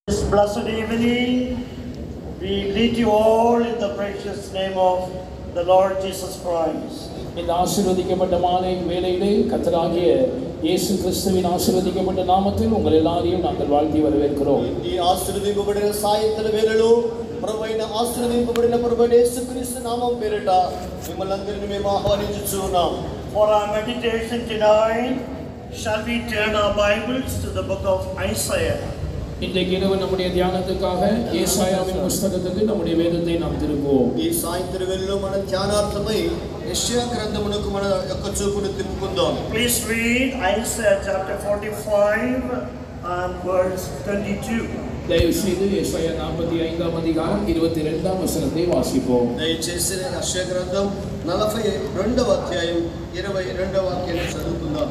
This blessed evening, we greet you all in the precious name of the Lord Jesus Christ. இந்த ஆசீர்வதிக்கப்பட்ட மாலை வேளையிலே கர்த்தராகிய இயேசு கிறிஸ்துவின் ஆசீர்வதிக்கப்பட்ட நாமத்தில் உங்கள் எல்லாரையும் நாங்கள் வாழ்த்தி வரவேற்கிறோம். ఈ ఆశీర్వదింపబడిన సాయంత్ర వేళలో ప్రభువైన ఆశీర్వదింపబడిన ప్రభువైన యేసుక్రీస్తు నామం పేరిట మిమ్మల్ని అందరిని మేము ఆహ్వానించుచున్నాం. For our meditation tonight, shall we turn our Bibles to the book of Isaiah? இன்றைக்கு இரவு நம்முடைய தியானத்துக்காக ஏசாயாவின் புத்தகத்துக்கு நம்முடைய வேதத்தை நாம் திருப்புவோம். ఈ సాయంత్ర వేళలో మన ధ్యానార్థమై యెషయా గ్రంథమునకు మన యొక్క చూపును తిప్పుకుందాం. Please read Isaiah chapter 45 and verse 22. தயவு செய்து ஏசாயா 45ஆம் அதிகாரம் 22ஆம் வசனத்தை வாசிப்போம். దయచేసి యెషయా గ్రంథం 42వ అధ్యాయం 22వ వాక్యాన్ని చదువుకుందాం.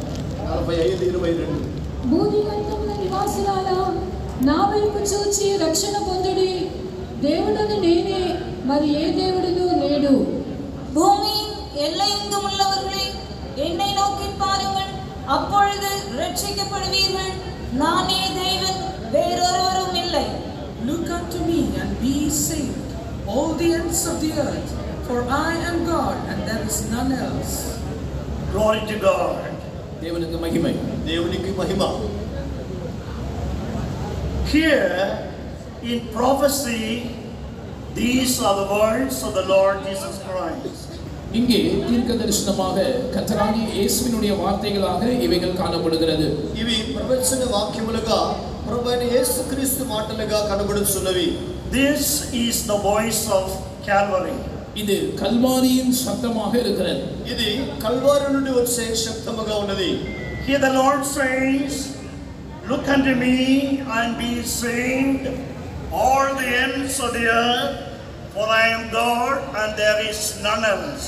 45:22. భూదిగంతముల నివాసులారా నా వైపు చూచి రక్షణ పొందుడి. దేవుడను నేనే, మరి ఏ దేవుడును లేడు. பூமியின் எல்லையெங்கும் உள்ளவர்களே, என்னை நோக்கி பாருங்கள், அப்பொழுது ரட்சிக்கப்படுவீர்கள். நானே தேவன், வேறொருவரும் இல்லை. Look unto me and be saved, all the ends of the earth, for I am God and there is none else. Glory to God. தேவனுக்கு மகிமை. దేవునికి మహిమ. Here in prophecy, these are the words of the Lord Jesus Christ. இங்கே தீர்க்கதரிசனமாக கர்த்தராகிய இயேசுவினுடைய வார்த்தைகளாக இவைகள் காணப்படுகிறது. ఇవి ప్రవచన వాక్యములుగా ప్రభువైన యేసుక్రీస్తు మాటలుగా కనబడుచున్నవి. This is the voice of Calvary. இது கல்வாரியின் சத்தமாக இருக்கிறது. ఇది కల్వారి నుండి వచ్చే శబ్దముగా ఉన్నది. Here the Lord says, look unto me and be saved, all the ends of the earth, for I am God and there is none else.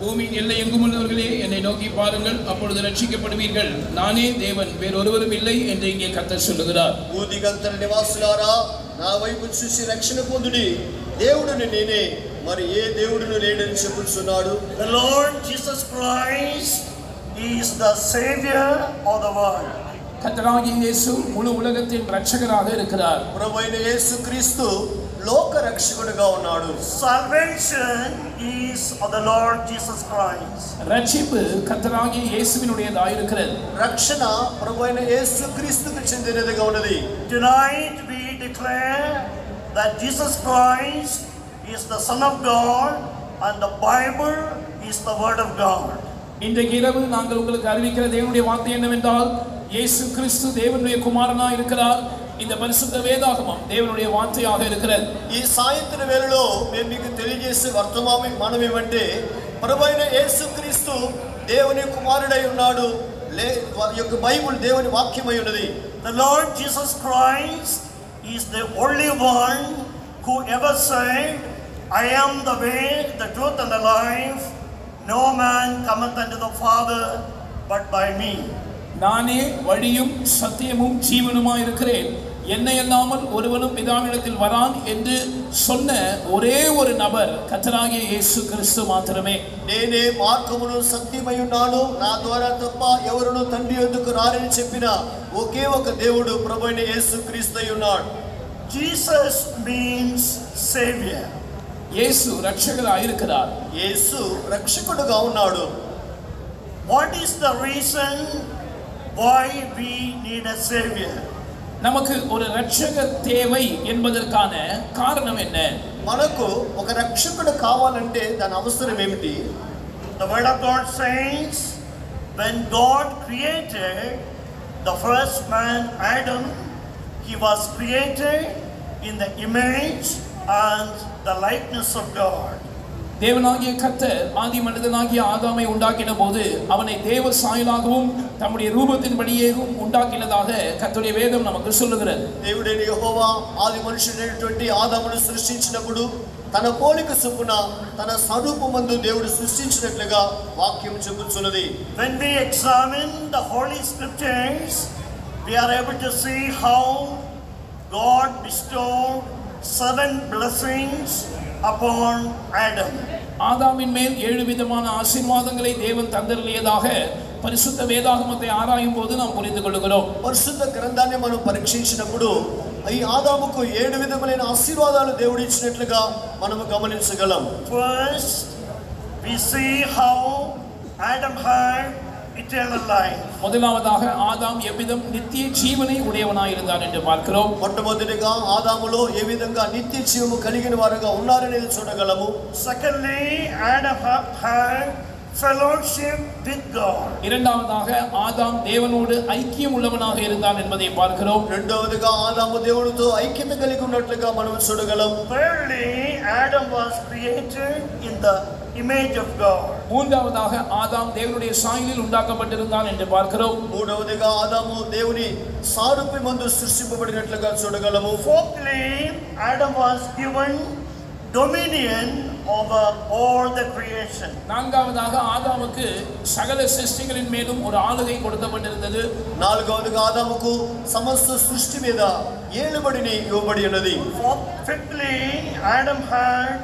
பூமியின் எல்லை எங்கும் உள்ளவர்களே, என்னை நோக்கி பாருங்கள், அப்பொழுது ரட்சிக்கப்படுவீர்கள். நானே தேவன், வேறொருவரும் இல்லை என்று இங்கே கர்த்தர் சொல்லுகிறார். భూదిగంతల నివాసులారా నా వైపు చూసి రక్షణ పొందుడి. దేవుడుని నేనే, మరి ఏ దేవుడును లేడని చెప్పుచున్నాడు. The Lord Jesus Christ is the Savior of the world. கர்த்தராகிய இயேசு முழு உலகத்தின் இரட்சகராக இருக்கிறார். ప్రభువైన యేసుక్రీస్తు లోక రక్షకుడుగా ఉన్నాడు. Salvation is of the Lord Jesus Christ. ரட்சிப்பு கர்த்தராகிய இயேசுவினுடையதாக இருக்கிறது. రక్షణ ప్రభువైన యేసుక్రీస్తుకు చెందినదిగా ఉన్నది. Tonight we declare that Jesus Christ is the Son of God and the Bible is the Word of God. இன்றைக்கு இரவு நாங்கள் உங்களுக்கு அறிவிக்கிற தேவனுடைய வார்த்தை என்னவென்றால், இயேசு கிறிஸ்து தேவனுடைய குமாரனாக இருக்கிறார். இந்த பரிசுத்த வேதாகமம் தேவனுடைய வார்த்தையாக இருக்கிறது. ఈ సాయంత్ర వేళలో మేము మీకు తెలియజేసే వర్తమానం మనమేమంటే, ప్రభువైన యేసుక్రీస్తు దేవుని కుమారుడై ఉన్నాడు. వారి యొక్క బైబిల్ దేవుని వాక్యమై ఉన్నది. The Lord Jesus Christ is the only one who ever said, I am the way, the truth and the life. No man cometh unto the Father but by me. நானே வழியும் சத்தியமும் ஜீவனுமாய் இருக்கிறேன், என்னை அல்லாமல் ஒருவனும் பிதாவினிடத்தில் வரான் என்று சொன்ன ஒரே ஒரு நபர் கர்த்தராகிய இயேசு கிறிஸ்து மாத்திரமே. నేనే మార్గమును సత్యమై ఉన్నాను, నా ద్వారా తప్ప ఎవరును తండ్రి యొద్దకు రారని చెప్పిన ఒకే ఒక దేవుడు ప్రభువైన యేసుక్రీస్తు అయి ఉన్నాడు. Jesus means Savior. இயேசு இரட்சகராக இருக்கிறார். యేసు రక్షకుడుగా ఉన్నాడు. What is the reason why we need a Savior? நமக்கு ஒரு இரட்சகர் தேவை என்பதற்கான காரணம் என்ன? మనకు ఒక రక్షకుడు కావాలంటే దాని అవసరం ఏమిటి? The Word of God says, when God created the first man, Adam, he was created in the image and the likeness of God. தேவனாகிய கர்த்தர் ஆதி மனிதனாகிய ஆதாமை உண்டாக்கின போது அவனை தேவ சாயலாகவும் தம்முடைய ரூபத்தின்படியேவும் உண்டாக்கினதாக கர்த்தருடைய வேதம் நமக்கு சொல்லுகிறது. దేవుడైన యెహోవా ఆది మనుషుడైనటువంటి ఆదామును సృష్టించినప్పుడు తన పోలిక చొప్పున తన స్వరూపమందు దేవుడు సృష్టించినట్లుగా వాక్యం చెబుతున్నది. When we examine the Holy Scriptures, we are able to see how God bestowed 7 blessings upon Adam. ஆதாமின் மேல் 7 விதமான ஆசீர்வாதங்களை தேவன் தந்தருளியதாக பரிசுத்த வேதாகமத்தை ஆராயும் போது நாம் புரிந்து கொள்கிறோம். పరిశుద్ధ గ్రంథాన్ని మనం పరీక్షించినప్పుడు ఈ ఆదాముకు 7 విధములైన ఆశీర్వాదాలు దేవుడు ఇచ్చినట్లుగా మనము గమనించగలం. First, we see how Adam had eternal life. முதலாவதாக ஆதாம் எவ்விதம் நித்திய ஜீவனை உடையவனாய் இருந்தான் என்று பார்க்கிறோம். మొట్టమొదటిగా ఆదాములో ఏ విధంగా నిత్య జీవము కలిగిన వారుగా ఉన్నారనేది చూడగలము. Secondly, Adam had fellowship with God. இரண்டாவதாக ஆதாம் தேவனோடு ஐக்கியம் உள்ளவனாக இருந்தான் என்பதை பார்க்கிறோம். రెండవదిగా ఆదాము దేవునితో ఐక్యత కలిగి ఉన్నట్లుగా మనం చూడగలం. Thirdly, Adam was created in the image of God. மூன்றாவதாக ஆதாம் தேவனுடைய சாயலில் உண்டாக்கப்பட்டிருந்தான் என்று பார்க்கிறோம். మూడవదిగా ఆదాము దేవుని సారూప్యమందు సృష్టింపబడినట్లుగా చూడగలము. Fourthly, Adam was given dominion over all the creation. நான்காவதாக ஆதாமுக்கு சகல சிருஷ்டிகளின் மேலும் ஒரு ஆளுகை கொடுக்கப்பட்டிருந்தது. నాలుగవదిగా ఆదాముకు సమస్త సృష్టి మీద ఏలుబడిని ఇవ్వబడి ఉన్నది. Fifthly, Adam had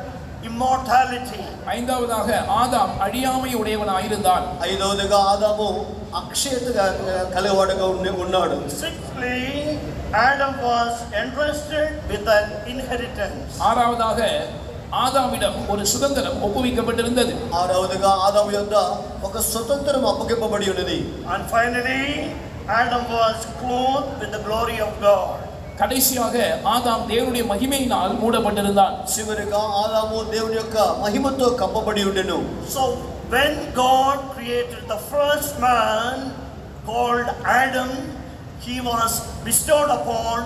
immortality. ஐந்தாவதாக ஆதாம் அழியாமை உடையவனாயிருந்தான். ఐదవదిగా ఆదాము అక్షయతగా కలవాడుగా ఉన్నాడు. Sixthly, Adam was entrusted with an inheritance. ஆறாவதாக ஆதாமிடம் ஒரு சுதந்திரம் ஒப்புவிக்கப்பட்டிருந்தது. ఆరవదిగా ఆదాము యొద్ద ఒక స్వతంత్రం అప్పగింపబడి ఉన్నది. And finally, Adam was clothed with the glory of God. கடைசியாக ஆதாம் தேவனுடைய மகிமையினால் மூடப்பட்டிருந்தான். చివరిగా ఆదాము దేవుని యొక్క మహిమతో కప్పబడి ఉండెను. So when God created the first man called Adam, he was bestowed upon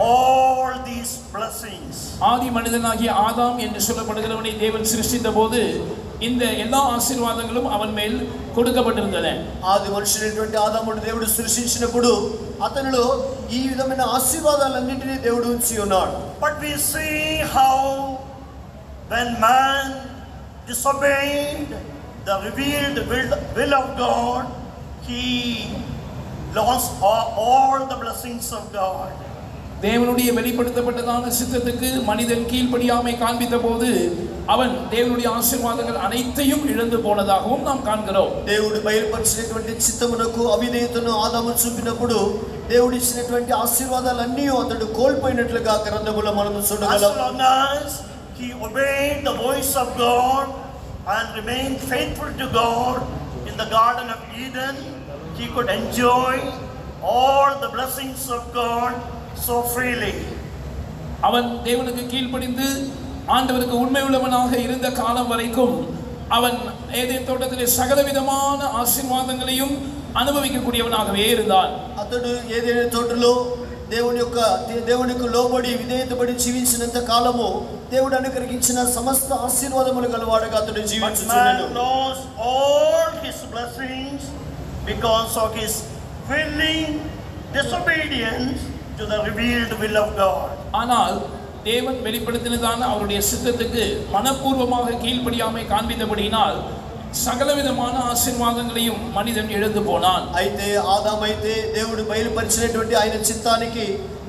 all these blessings. ஆதி மனிதனாகிய ஆதாம் என்று சொல்லப்படுகிறவனை தேவன் சிருஷ்டித்த போது இந்த எல்லா ஆசீர்வாதங்களும் அவன் மேல் கொடுக்கப்பட்டிருந்தன. ఆది మనుషుడైనటువంటి ఆదామును దేవుడు సృష్టించినప్పుడు అతనిలో ఈ విధమైన ఆశీర్వాదాలన్నింటినీ దేవుడు ఉంచి ఉన్నాడు. But we see how when man disobeyed the revealed will of God, he lost all the blessings of God. தேவனுடைய வெளிப்படுத்தப்பட்டதான சித்தத்துக்கு மனிதன் கீழ்ப்படியாமை காண்பித்த போது அவன் தேவனுடைய ஆசீர்வாதங்கள் அனைத்தையும் இழந்து போனதாகவும் நாம் காண்கிறோம். దేవుడు బయలుపరిచినటువంటి చిత్తమునకు అవిధేయతను ఆదాము చూపినప్పుడు దేవుడు ఇచ్చినటువంటి ఆశీర్వాదాలన్నీ అతడు కోల్పోయినట్లుగా గ్రంథములో మనం చూడగలం. As long as he obeyed the voice of God and remained faithful to God in the Garden of Eden, he could enjoy all the blessings of God so freely. அவன் தேவனுக்கு கீழ்ப்படிந்து ஆண்டவருக்கு உண்மை உள்ளவனாக இருந்த காலம் வரைக்கும் அவன் ஏதேன் தோட்டத்திலே சகலவிதமான ஆசீர்வாதங்களையும் అనుభవించக்கூடியவனாகவே இருந்தான். అతడు ఏదైనా తోటలో దేవునికి లోబడి విధేయతపడి జీవించినంత కాలము దేవుడు అనుగ్రహించిన సమస్త ఆశీర్వాదములు గలవాడుగా అతడు జీవించుచున్నాడు. But man lost all his blessings because of his willing disobedience to the revealed will of God. ஆனால் தேவன் வெளிப்படுத்தினதான அவருடைய சித்தத்துக்கு மனப்பூர்வமாக கீழ்ப்படியாமை காண்பித்தபடியினால் సకలవిధமான ఆశీర్వాదங்களையும் మనిదన్ ఇழந்து పోనాన్. అయితే ఆదామైతే దేవుడు బయలుపరిచినటువంటి ఆయన చిత్తానికి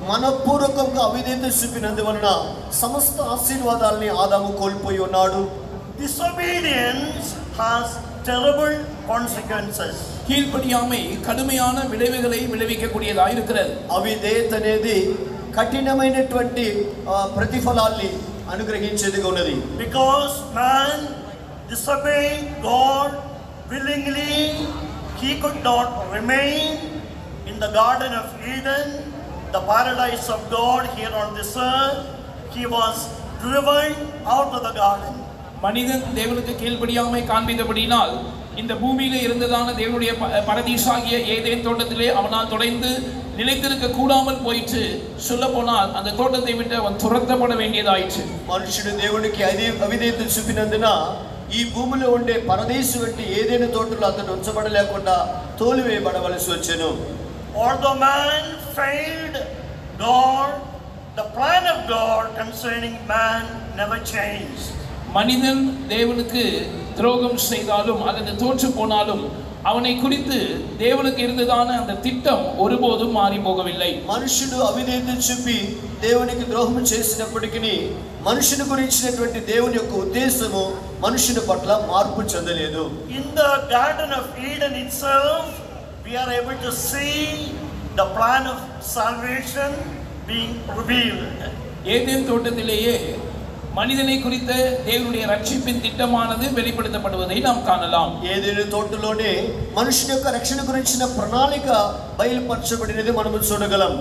మనపూర్వకంగా అవిధేయత చూపినందువలన సమస్త ఆశీర్వాదాలని ఆదాము కోల్పోయి ఉన్నాడు. Disobedience has terrible consequences. கீழ்ப்படியாமை கடுமையான விளைவுகளை விளைவிக்கக்கூடியதாக இருக்கிறது. అవిధేయత అనేది కఠినమైనటువంటి ప్రతిఫలాల్ని అనుగ్రహించేదిగా ఉన్నది. Because man disobeyed God willingly, he could not remain in the Garden of Eden, the paradise of God here on this earth. He was driven out of the garden. மனிதன் தேவனுக்கு கீழ்ப்படியாமை காண்பித்தபடியினால் இந்த பூமியில இருந்ததான தேவனுடைய பரதீசாகிய ஏதேன் தோட்டத்திலே அவனால் தொடர்ந்து நிலைத்திருக்க கூடாமல் போயிற்று. சொல்ல போனால் அந்த தோட்டத்தை விட்டு அவன் துரத்தப்பட வேண்டியதாயிற்று. మనుషుడు దేవునికి అవిధేయత చూపినందున ఈ భూమిలో ఉండే పరదేశు వంటి ఏదైనా తోటలో అతను ఉంచబడలేకుండా తోలివేయబడవలసి వచ్చెను. Although man failed God, the plan of God concerning man never changed. மனிதன் தேவனுக்கு துரோகம் செய்தாலும் அல்லது தோற்று போனாலும் அவனை குறித்து தேவனுக்கு இருந்ததான அந்த திட்டம் ஒருபோதும் மாறி போகவில்லை. మనుషుడు అవిధేయత చూపి దేవునికి ద్రోహం చేసినప్పటికీ మనుషుని గురించినటువంటి దేవుని యొక్క ఉద్దేశము మనుషుని పట్ల మార్పు చెందలేదు. In the Garden of Eden itself, we are able to see the plan of salvation being revealed. ஏதேன் தோட்டத்திலேயே மனிதனை குறித்த தேவனுடைய ரட்சிப்பின் திட்டமானது வெளிப்படுத்தப்படுவதை நாம் காணலாம். ఏదైనా తోటలోనే మనుషుని యొక్క రక్షణ గురించిన ప్రణాళిక బయలుపరచబడినది మనం చూడగలం.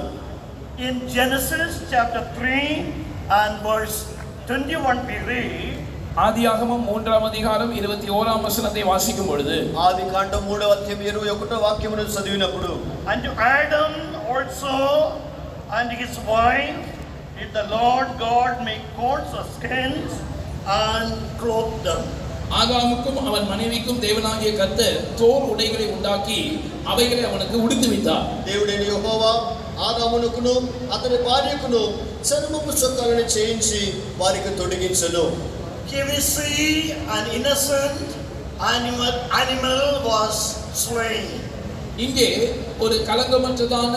In Genesis chapter 3 and verse 21 we read, ஆதியாகமம் 3ஆம் அதிகாரம் 21ஆம் வசனத்தை வாசிக்கும் பொழுது, ఆదికాండం 3వ అధ్యాయం 21వ వాక్యమును చదివినప్పుడు, and to Adam also and his wife did the Lord God make coats of skins and clothe them. ஆதாமுக்கும் அவன் மனைவிக்கும் தேவனாகிய கர்த்தர் தோல் உடைகளை உண்டாக்கி அவைகளை அவனுக்கு உடுத்துவித்தார். దేవుడైన యెహోవా ఆదామునకును అతని భార్యకును చర్మపు చొక్కాలను చేయించి వారికి తొడిగించెను. Here we see an innocent animal was slain. இங்கே ஒரு கலங்கமற்றதான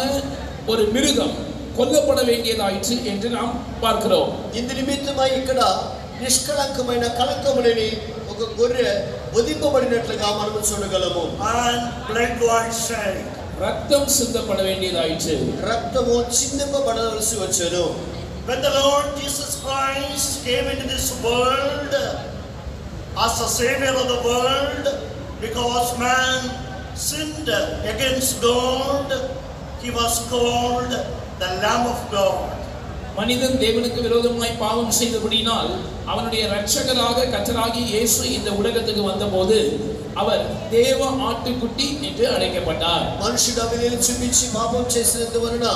ஒரு மிருகம் கொல்லப்பட வேண்டியதாயிற்று என்று நாம் பார்க்கிறோம். ఇందు నిమిత్తమై ఇక్కడ నిష్కళంకమైన కళంకము లేని ఒక గొర్రె వధింపబడినట్లుగా మనం చూడగలము. And blood was shed. ரத்தம் சிந்தப்பட வேண்டியதாயிற்று. రక్తము చిందింపబడవలసి వచ్చెను. When the Lord Jesus Christ came into this world as the Savior of the world, because man sinned against God, he was called the Lamb of God. மனிதன் தேவனுக்கு விரோதமாய் பாவம் செய்தபடியினால் அவனுடைய இரட்சகராக கர்த்தராகிய இயேசு இந்த உலகத்துக்கு வந்தபோது அவர் தேவ ஆட்டுக்குட்டி என்று அழைக்கப்பட்டார். మనుషుడు అవిధేయత చూపించి పాపం చేసినందువలన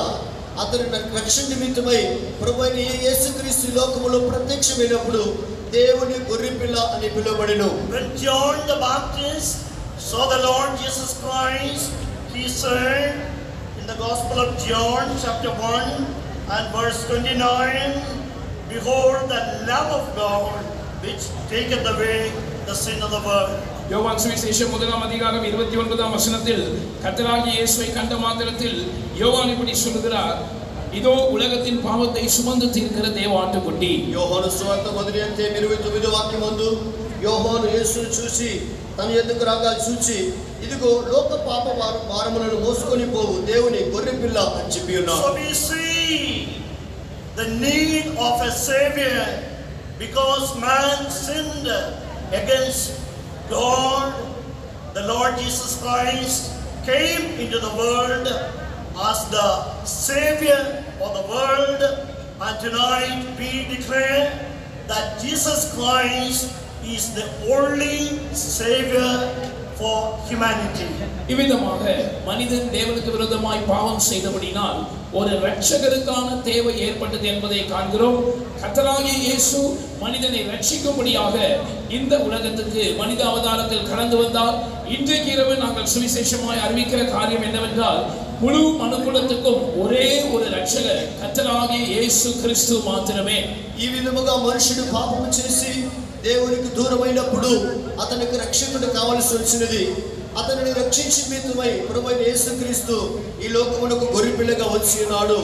అతని రక్షణ నిమిత్తమై ప్రభువైన యేసుక్రీస్తు లోకములో ప్రత్యక్షమైనప్పుడు దేవుని గొర్రెపిల్ల అని పిలువబడెను. When John the Baptist saw the Lord Jesus Christ, he said in the Gospel of John chapter 1 and verse 29, behold the Lamb of God which taketh away the sin of the world. யோவான் சுவிசேஷம் 1ஆம் அதிகாரம் 29ஆம் வசனத்தில் கர்த்தராகிய இயேசுவை கண்ட மாத்திரத்தில் யோவான் இப்படி சொல்கிறார், இதோ உலகத்தின் பாவத்தை சுமந்து தீர்க்கிற தேவ ஆட்டுக்குட்டி. యోహాను సువార్త 1వ అధ్యాయం 29వ వాక్యమందు యోహాను యేసును చూసి తన యొద్దకు రాగా చూచి ఇదిగో లోక పాప భారములను మోసుకొని పోవు దేవుని గొర్రెపిల్ల అని చెప్పి ఉన్నాడు. So we see the need of a savior because man sinned against God. The Lord Jesus Christ came into the world as the Savior of the world, and tonight we declare that Jesus Christ is the only Savior for humanity. இவ்விதமாக மனிதன் தேவனுக்கு விரோதமாய் பாவம் செய்தபடினால் ஒரு இரட்சகருக்கான தேவை ஏற்பட்டது என்பதை காண்கிறோம். கர்த்தராகிய இயேசு மனிதனை ரட்சிக்கும்படியாக இந்த உலகத்துக்கு மனித அவதாரத்தில் கடந்து வந்தார். இன்றைக்கு இரவு நாங்கள் சுவிசேஷமாய் அறிவிக்கிற காரியம் என்னவென்றால், முழு மனுக்குலத்துக்கும் ஒரே ஒரு இரட்சகர் கர்த்தராகிய இயேசு கிறிஸ்து மாத்திரமே. ఈ విధముగా మనుషుడు పాపము చేసి దేవునికి దూరమైనప్పుడు అతనికి రక్షకుడు కావాల్సి వచ్చినది. అతనిని రక్షించి నిమిత్తమై ప్రభువైన యేసుక్రీస్తు ఈ లోకమునకు గొర్రెపిల్లగా వచ్చి ఉన్నాడు.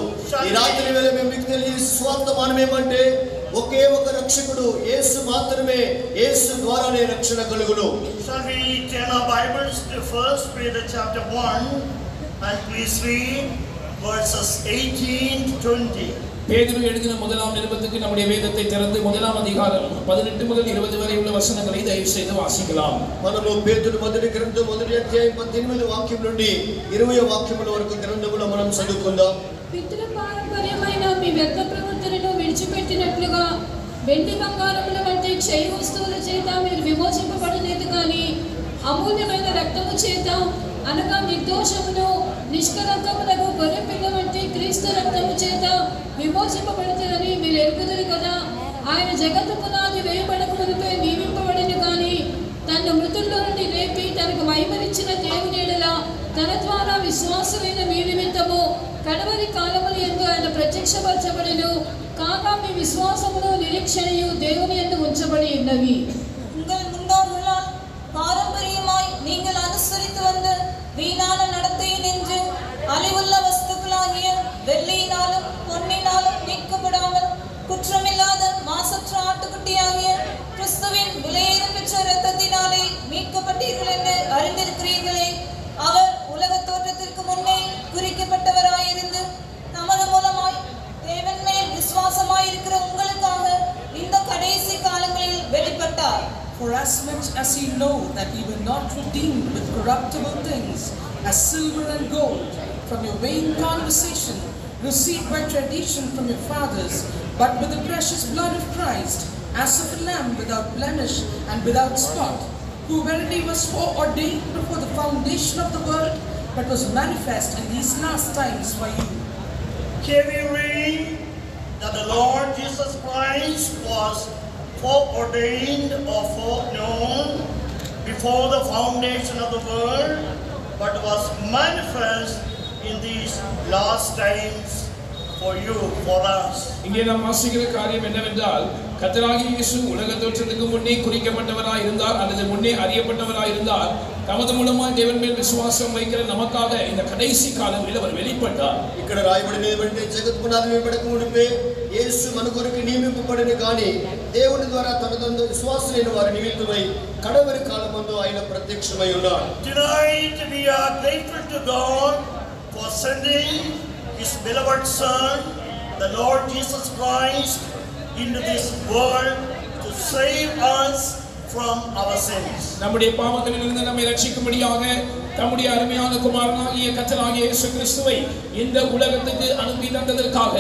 ఈ రాత్రి వేళ మేము మీకు తెలియ స్వార్థమానం ఏమంటే ఒకే ఒక రక్షకుడు యేసు మాత్రమే. యేసు ద్వారానే రక్షణ కలుగును. Shall we turn our Bibles to 1 Peter chapter 1 and please read verses 18 to 20. பேதுரு எழுதின முதலாம் நிருபத்துக்கு நம்முடைய வேதத்தை திறந்து 1ஆம் அதிகாரம் 18 முதல் 20 வரை உள்ள வசனங்களை தயவு செய்து வாசிக்கலாம். మనము పేతురు మొదటి గ్రంథం 1వ అధ్యాయం 18వ వాక్యం నుండి 20వ వాక్యముల వరకు గ్రంథములో మనం చదువుకుందాం. పితృ పారంపర్యమైన మీ వ్యర్థ ప్రవృత్తులను విడిచిపెట్టినట్లుగా వెండి బంగారముల వంటి క్షయ వస్తువుల చేత మీరు విమోచింపబడలేదు కానీ అమూల్యమైన రక్తము చేత అనగా నిర్దోషమును నిష్కలంకమునకు గొర్రె పిల్ల వంటి క్రీస్తు రక్తము చేత విమోచింపబడతారని మీరు ఎరుగుదురు కదా. ఆయన జగత్తు పునాది వేయబడక మునిపే నియమింపబడిన కానీ తన మృతుల్లో నుండి లేపి తనకు మహిమనిచ్చిన దేవుని యెడల తన ద్వారా విశ్వాసమైన మీ నిమిత్తము కడవరి కాలముల యందు ఆయన ప్రత్యక్షపరచబడెను. కాగా మీ విశ్వాసమును నిరీక్షణయు దేవుని యందు ఉంచబడి ఉన్నవి. உங்கள் முன்னோர்களால் பாரம்பரியமாய் நீங்கள் அனுசரித்து வந்த வீணான நடத்தை நின்று அழிவுள்ள வஸ்துக்களாகிய வெள்ளியினாலும் பொன்னினாலும் நீக்கப்படாமல் குற்றமில்லாத மாசற்ற ஆட்டுக்குட்டியாகிய கிறிஸ்துவின் விலையேற பெற்ற இரத்தத்தினாலே மீட்கப்பட்டீர்கள் என்று அறிந்திருக்கிறீர்களே. அவர் உலக தோற்றத்திற்கு முன்னே குறிக்கப்பட்டவராயிருந்து தமது மூலமாய் என்றார். For as much as ye know that ye were not redeemed with corruptible things, as silver and gold, from your vain conversation, received by tradition from your fathers, but with the precious blood of Christ, as of a lamb without blemish and without spot, who verily was foreordained before the foundation of the world, but was manifest in these last times for you. Here we read that the Lord Jesus Christ was foreordained or foreknown before the foundation of the world, but was manifest in these last times for you, for us. இங்கே நாம் வாசிக்கிற காரியம் என்னவென்றால் கர்த்தராகிய இயேசு உலக தோற்றத்துக்கு முன்னே குறிக்கப்பட்டவராய் இருந்தார் அல்லது முன்னே அறியப்பட்டவராய் இருந்தார். தமது மூலமாய் தேவன் மேல் விசுவாசம் வைக்கிற நமக்காக இந்த கடைசி காலங்களில் அவர் வெளிப்பட்டார். ఇక్కడ రాయబడినది ఏమంటే జగత్ పునాది వేయబడక మునుపే యేసు మన కొరకు నియమింపబడిన గాని దేవుని ద్వారా తనదందు విశ్వాసులైన వారి నిమిత్తమై కడవరి కాలమందు ఆయన ప్రత్యక్షమై ఉన్నాడు. Tonight we are grateful to God for sending His beloved Son, the Lord Jesus Christ, into this world to save us from our sins. நம்முடைய பாவங்களிலிருந்து நம்மை ரட்சிக்கும்படியாக தம்முடைய அருமையான குமாரனாகிய கர்த்தராகிய இயேசு கிறிஸ்துவை இந்த உலகத்துக்கு அனுப்பி தந்ததற்காக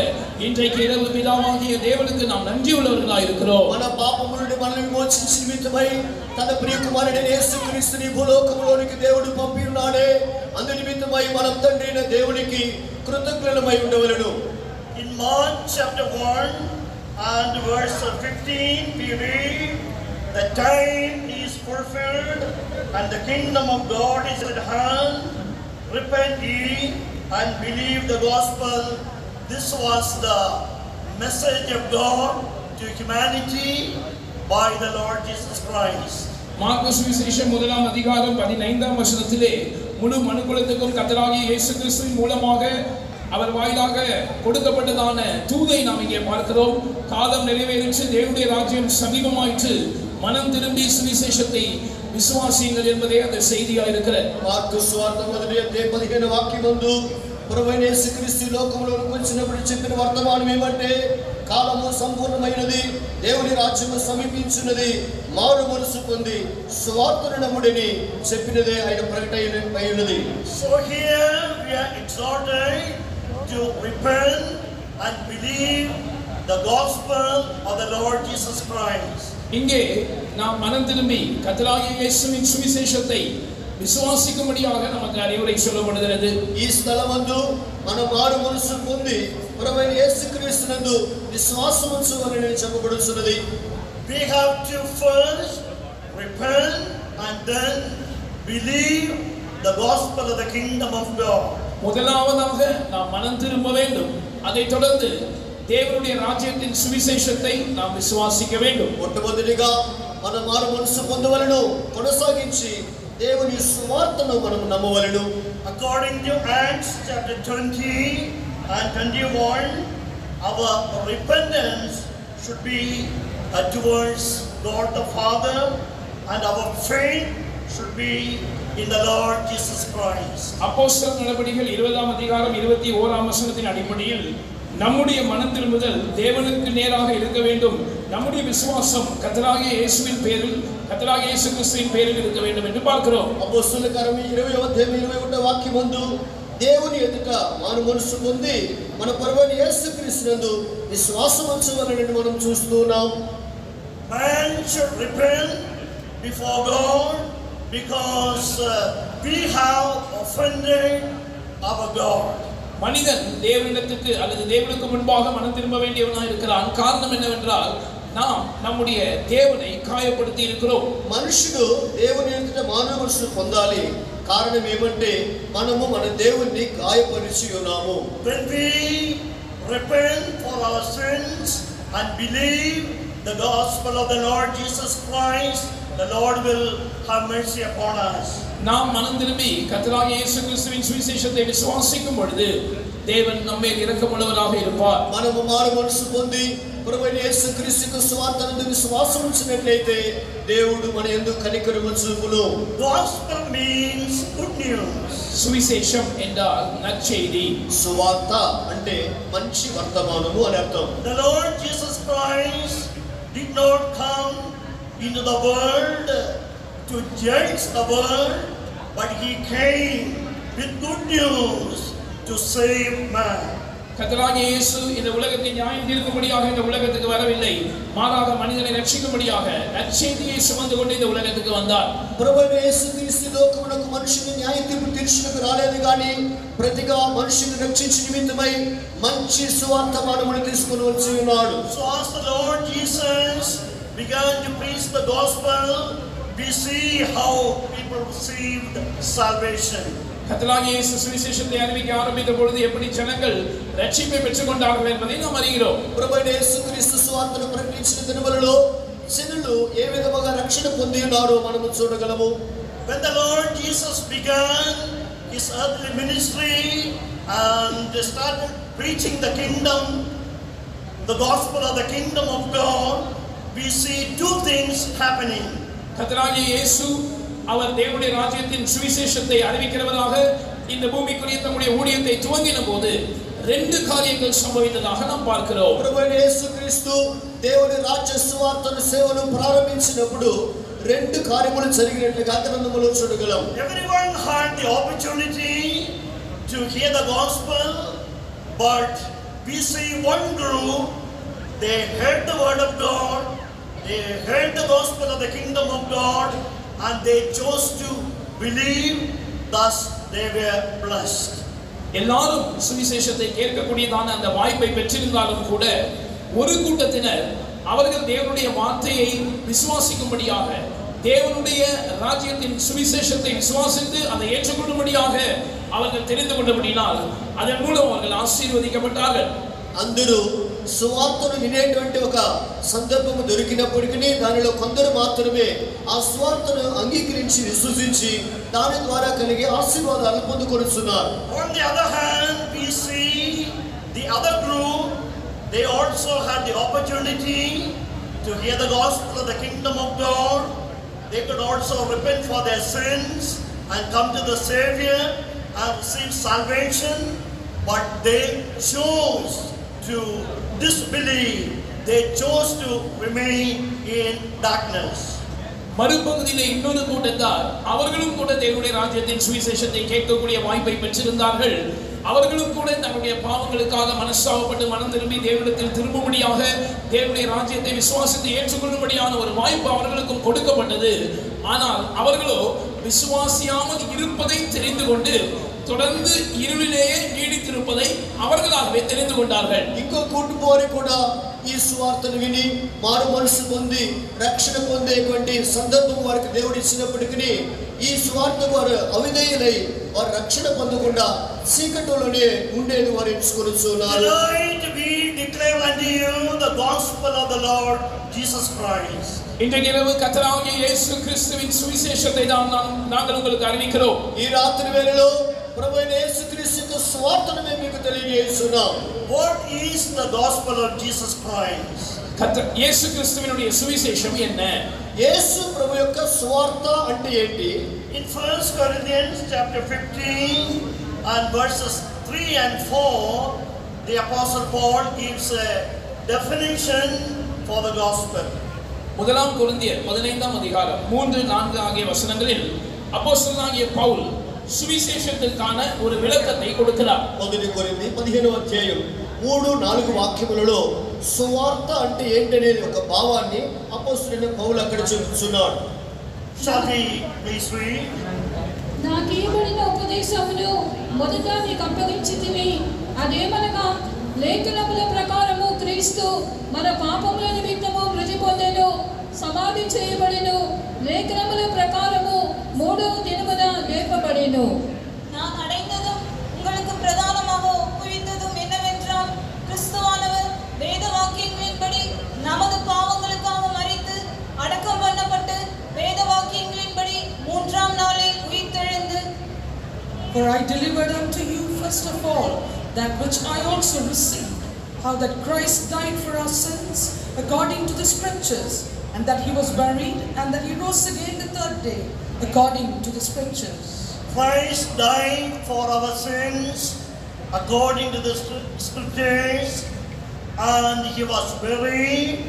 இன்றைக்கு இரவு பிதாவாகிய தேவனுக்கு நாம் நன்றியுள்ளவர்களாய் இருக்கிறோம். మన పాపముల నుండి మనల్ని విమోచించి నిమిత్తమై తన ప్రియ కుమారుడైన యేసు క్రీస్తుని భూలోకములోనికి దేవుడు పంపి ఉన్నాడే. అందు నిమిత్తమై మనం తండ్రి అయిన దేవునికి కృతజ్ఞులమై ఉండవలెను. In Mark chapter 1 and verse 15 we read, the time is fulfilled and the kingdom of God is at hand. Repent ye and believe the gospel. This was the message of God to humanity by the Lord Jesus Christ. Mark சுவிசேஷம் 1ஆம் அதிகாரம் 15ஆம் வசனத்திலே முழு மனுக்குலத்துக்கும் கர்த்தராகிய இயேசு கிறிஸ்துவின் மூலமாக அவர் வாயிலாக கொடுக்கப்பட்டதான தூதை நாம் இங்கே பார்க்கிறோம். காலம் நிறைவேறிச்சு, தேவனுடைய ராஜ்யம் சமீபமாயிற்று, மனம் திரும்பி சுவிசேஷத்தை விசுவாசியுங்கள் என்பதே அந்த செய்தியா இருக்கிறது. మార్కు సువార్త 1:15 వాక్యమందు ప్రభువైన యేసుక్రీస్తు లోకములోకి వచ్చినప్పుడు చెప్పిన వర్తమానం ఏమంటే కాలము సంపూర్ణమైనది, దేవుని రాజ్యము సమీపించున్నది, మారు మనసు పొంది సువార్తను నమ్ముడని చెప్పినదే ఆయన ప్రకటన అయినది. So here we are exhorted to repent and believe the gospel of the Lord Jesus Christ. இங்கே நாம் மனம் திரும்பி கர்த்தராகிய இயேசுவின் சுவிசேஷத்தை விசுவாசிக்கும்படியாக நமக்கு அறிவுரை சொல்லப்படுகிறது. ఈ స్థలమందు మనం మారు మనసు పొంది ప్రభువైన యేసుక్రీస్తునందు విశ్వాసం ఉంచవలెనని చెప్పబడుచున్నది. We have to first repent and then believe the gospel of the kingdom of God. முதலாவதாக நாம் மனம் திரும்ப வேண்டும். அதைத் தொடர்ந்து தேவனுடைய ராஜ்யத்தின் சுவிசேஷத்தை நாம் விசுவாசிக்க வேண்டும். మొట్టమొదటిగా మనం మారు మనసు పొందవలెను, కొనసాగించి దేవుని సువార్తను మనం నమ్మవలెను. According to Acts chapter 20 and 21, our repentance should be towards God the Father, and our faith should be in the Lord Jesus Christ. அப்போஸ்தலர் நடபடிகள் 20ஆம் அதிகாரம் 21ஆம் வசனத்தின் அடிப்படையில் நம்முடைய மனம் திரும்புதல் தேவனுக்கு நேராக இருக்க வேண்டும். நம்முடைய விசுவாசம் கர்த்தராகிய இயேசுவின் பேரில், கர்த்தராகிய இயேசு கிறிஸ்துவின் பேரில் இருக்க வேண்டும் என்று பார்க்கிறோம். అపోస్తలుల కార్యము 20:21 వాక్యమందు దేవుని ఎదుట మారు మనసు పొంది మన ప్రభువైన యేసుక్రీస్తునందు విశ్వాసం ఉంచవలెనని మనం చూస్తున్నాం. Man should repent before God because we have offended our God. மனிதன் தேவனிடத்துக்கு அல்லது தேவனுக்கு முன்பாக மனம் திரும்ப வேண்டியவனாக இருக்கிறான். காரணம் என்னவென்றால் நாம் நம்முடைய தேவனை காயப்படுத்தி இருக்கிறோம். మనుషుడు దేవుని ఎదుట మారు మనసు పొందాలి. కారణం ఏమంటే మనము మన దేవుణ్ణి గాయపరిచి ఉన్నాము. When we repent for our sins and believe the gospel of the Lord Jesus Christ, the Lord will have mercy upon us. நாம் மனம் திரும்பி கர்த்தராகிய இயேசு கிறிஸ்துவின் சுவிசேஷத்தை விசுவாசிக்கும் பொழுது தேவன் நம்மேல் இரக்கமுள்ளவராக இருப்பார். మనము మారు మనసు పొంది ప్రభువైన యేసుక్రీస్తుకు సువార్తనందు విశ్వాసం ఉంచినట్లయితే దేవుడు మన యందు కనికరము చూపును. Gospel means good news. சுவிசேஷம் என்றால் நற்செய்தி. సువార్త అంటే మంచి వర్తమానము అని అర్థం. The Lord Jesus Christ did not come into the world to judge the world, but he came with good news to save man. கர்த்தராகிய இயேசு இந்த உலகத்தை நியாயம் தீர்க்கும்படியாக இந்த உலகத்துக்கு வரவில்லை, மாறாக மனிதனை ரட்சிக்கும்படியாக நற்செய்தியை சுமந்து கொண்டு இந்த உலகத்துக்கு வந்தார். ప్రభువైన యేసుక్రీస్తు లోకమునకు మనుషుని న్యాయ తీర్పు తీర్చుటకు రాలేదు గాని ప్రతిగా మనుషుని రక్షించు నిమిత్తమై మంచి సువార్తమానమును తీసుకొని వచ్చి ఉన్నాడు. So as the Lord Jesus began to preach the gospel, we see how people received salvation. கர்த்தராகிய இயேசு சுவிசேஷத்தை அறிவிக்க ஆரம்பித்த பொழுது எப்படி ஜனங்கள் ரட்சிப்பை பெற்றுக்கொண்டார்கள் என்பதை நாம் அறிகிறோம். ప్రభువైన యేసుక్రీస్తు సువార్తను ప్రకటించిన దినములలో జనులు ఏ విధముగా రక్షణ పొంది ఉన్నారో మనము చూడగలము. When the Lord Jesus began his earthly ministry and started preaching the kingdom, the gospel of the kingdom of God, we see two things happening. கர்த்தராகிய இயேசு அவர் தேவனுடைய ராஜ்யத்தின் சுவிசேஷத்தை அறிவிக்கிறவராக இந்த பூமிக்குரிய தம்முடைய ஊழியத்தை துவங்கின போது ரெண்டு காரியங்கள் சம்பவித்ததாக நாம் பார்க்கிறோம். ప్రభువైన యేసుక్రీస్తు దేవుని రాజ్య సువార్తను సేవను ప్రారంభించినప్పుడు రెండు కార్యములు జరిగినట్లుగా గ్రంథములో చూడగలం. Everyone had the opportunity to hear the gospel, but we see one group, they heard the word of God, they heard the gospel of the kingdom of God, and they chose to believe, thus they were blessed. எல்லாரும் சுவிசேஷத்தை கேட்கக்கூடியதான அந்த வாய்ப்பை பெற்றிருந்தாலும் கூட ஒரு கூட்டத்தினர் அவர்கள் தேவனுடைய வார்த்தையை விசுவாசிக்கும்படியாக தேவனுடைய ராஜ்யத்தின் சுவிசேஷத்தை விசுவாசித்து அதை ஏற்றுக்கொள்ளும்படியாக அவர்கள் தெரிந்து கொண்டபடினால் அதன் மூலம் அவர்கள் ஆசீர்வதிக்கப்பட்டார்கள். అందరూ సువార్తను వినేటువంటి ఒక సందర్భము దొరికినప్పటికీ దానిలో కొందరు మాత్రమే ఆ సువార్తను అంగీకరించి విశ్వసించి దాని ద్వారా కలిగే ఆశీర్వాదాలను పొందుకొనుచున్నారు. On the other hand, we see the other group, they also had the opportunity to hear the gospel of the kingdom of God. They could also repent for their sins and come to the Savior and receive salvation, but they chose to disbelieve. They chose to remain in darkness. மறுபகுதியிலே இன்னொரு கூட்டத்தார் அவர்களும் கூட தேவனுடைய ராஜ்யத்தின் சுவிசேஷத்தை கேட்கக்கூடிய வாய்ப்பை பெற்றிருந்தார்கள். அவர்களும் கூட தங்களுடைய பாவங்களுக்காக மனஸ்தாபப்பட்டு மனம் திரும்பி தேவனிடத்தில் திரும்பும்படியாக தேவனுடைய ராஜ்யத்தை விசுவாசித்து ஏற்றுக்கொள்ளும்படியான ஒரு வாய்ப்பு அவர்களுக்கும் கொடுக்கப்பட்டது. ஆனால் அவர்களோ விசுவாசியாமல் இருப்பதை தெரிந்து கொண்டு தொடர்ந்து இருளிலேயே நீடித்திருப்பதை அவர்களாகவே தெரிந்து கொண்டார்கள். ఇంకో కూటుపోరి కూడా ఈ సువార్తను విని మారు మనసు పొంది రక్షణ పొందేటువంటి సందర్భం వారికి దేవుడు ఇచ్చినప్పటికీ ఈ సువార్త వారు అవిధేయులై వారు రక్షణ పొందకుండా చీకటిలోనే ఉండేది వారు ఎంచుకొనుచున్నారు. Tonight we declare unto you the gospel of the Lord Jesus Christ. இன்றைய இரவு கர்த்தராகிய இயேசு கிறிஸ்துவின் சுவிசேஷத்தை நாங்கள் உங்களுக்கு அறிவிக்கிறோம். ఈ రాత్రి వేళలో ప్రభువైన యేసుక్రీస్తు సువార్తను మేము మీకు తెలియజేస్తున్నాం. What is the gospel of Jesus Christ? இயேசு கிறிஸ்துவினுடைய சுவிசேஷம் என்ன? యేసు ప్రభు యొక్క సువార్త అంటే ఏంటి? In 1 Corinthians chapter 15 and verses 3 and 4, the apostle Paul gives a definition for the gospel. முதலாம் கொரிந்தியர் 15ஆம் அதிகாரம் 3-4 ஆகிய வசனங்களில் அப்போஸ்தலனாகிய பவுல் சுவிசேஷத்திற்கான ஒரு விளக்கத்தை கொடுக்கிறார். 1 కొరింథీ 15వ అధ్యాయం 3-4 వాక్యములలో సువార్త అంటే ఏంటనేది ఒక భావాన్ని అపోస్తలుడైన పౌలు అక్కడ చెబుతున్నాడు. Shall we please read? నాకేబడిన ఉపదేశమును మొదట మీకు అప్పగించితిని, అదేమనగా లేఖనముల ప్రకారము క్రీస్తు మన పాపముల నిమిత్తము మృతి పొందెను, సమాధి చేయబడెను, లేఖనముల ప్రకారము మూడవ దినమున లేపబడెను. நான் அடைந்ததும் உங்களுக்கு பிரதானமாக ஒப்புவித்ததும் என்னவென்றால், கிறிஸ்துவானவர் வேத வாக்கியங்களின்படி நமது பாவங்களுக்காக மரித்து அடக்கம் பண்ணப்பட்டு வேத வாக்கியங்களின்படி மூன்றாம் நாளில் உயிர்த்தெழுந்து. For I delivered unto you first of all that which I also received, how that Christ died for our sins according to the scriptures, and that he was buried, and that he rose again the third day according to the scriptures. Christ died for our sins according to the scriptures, and he was buried,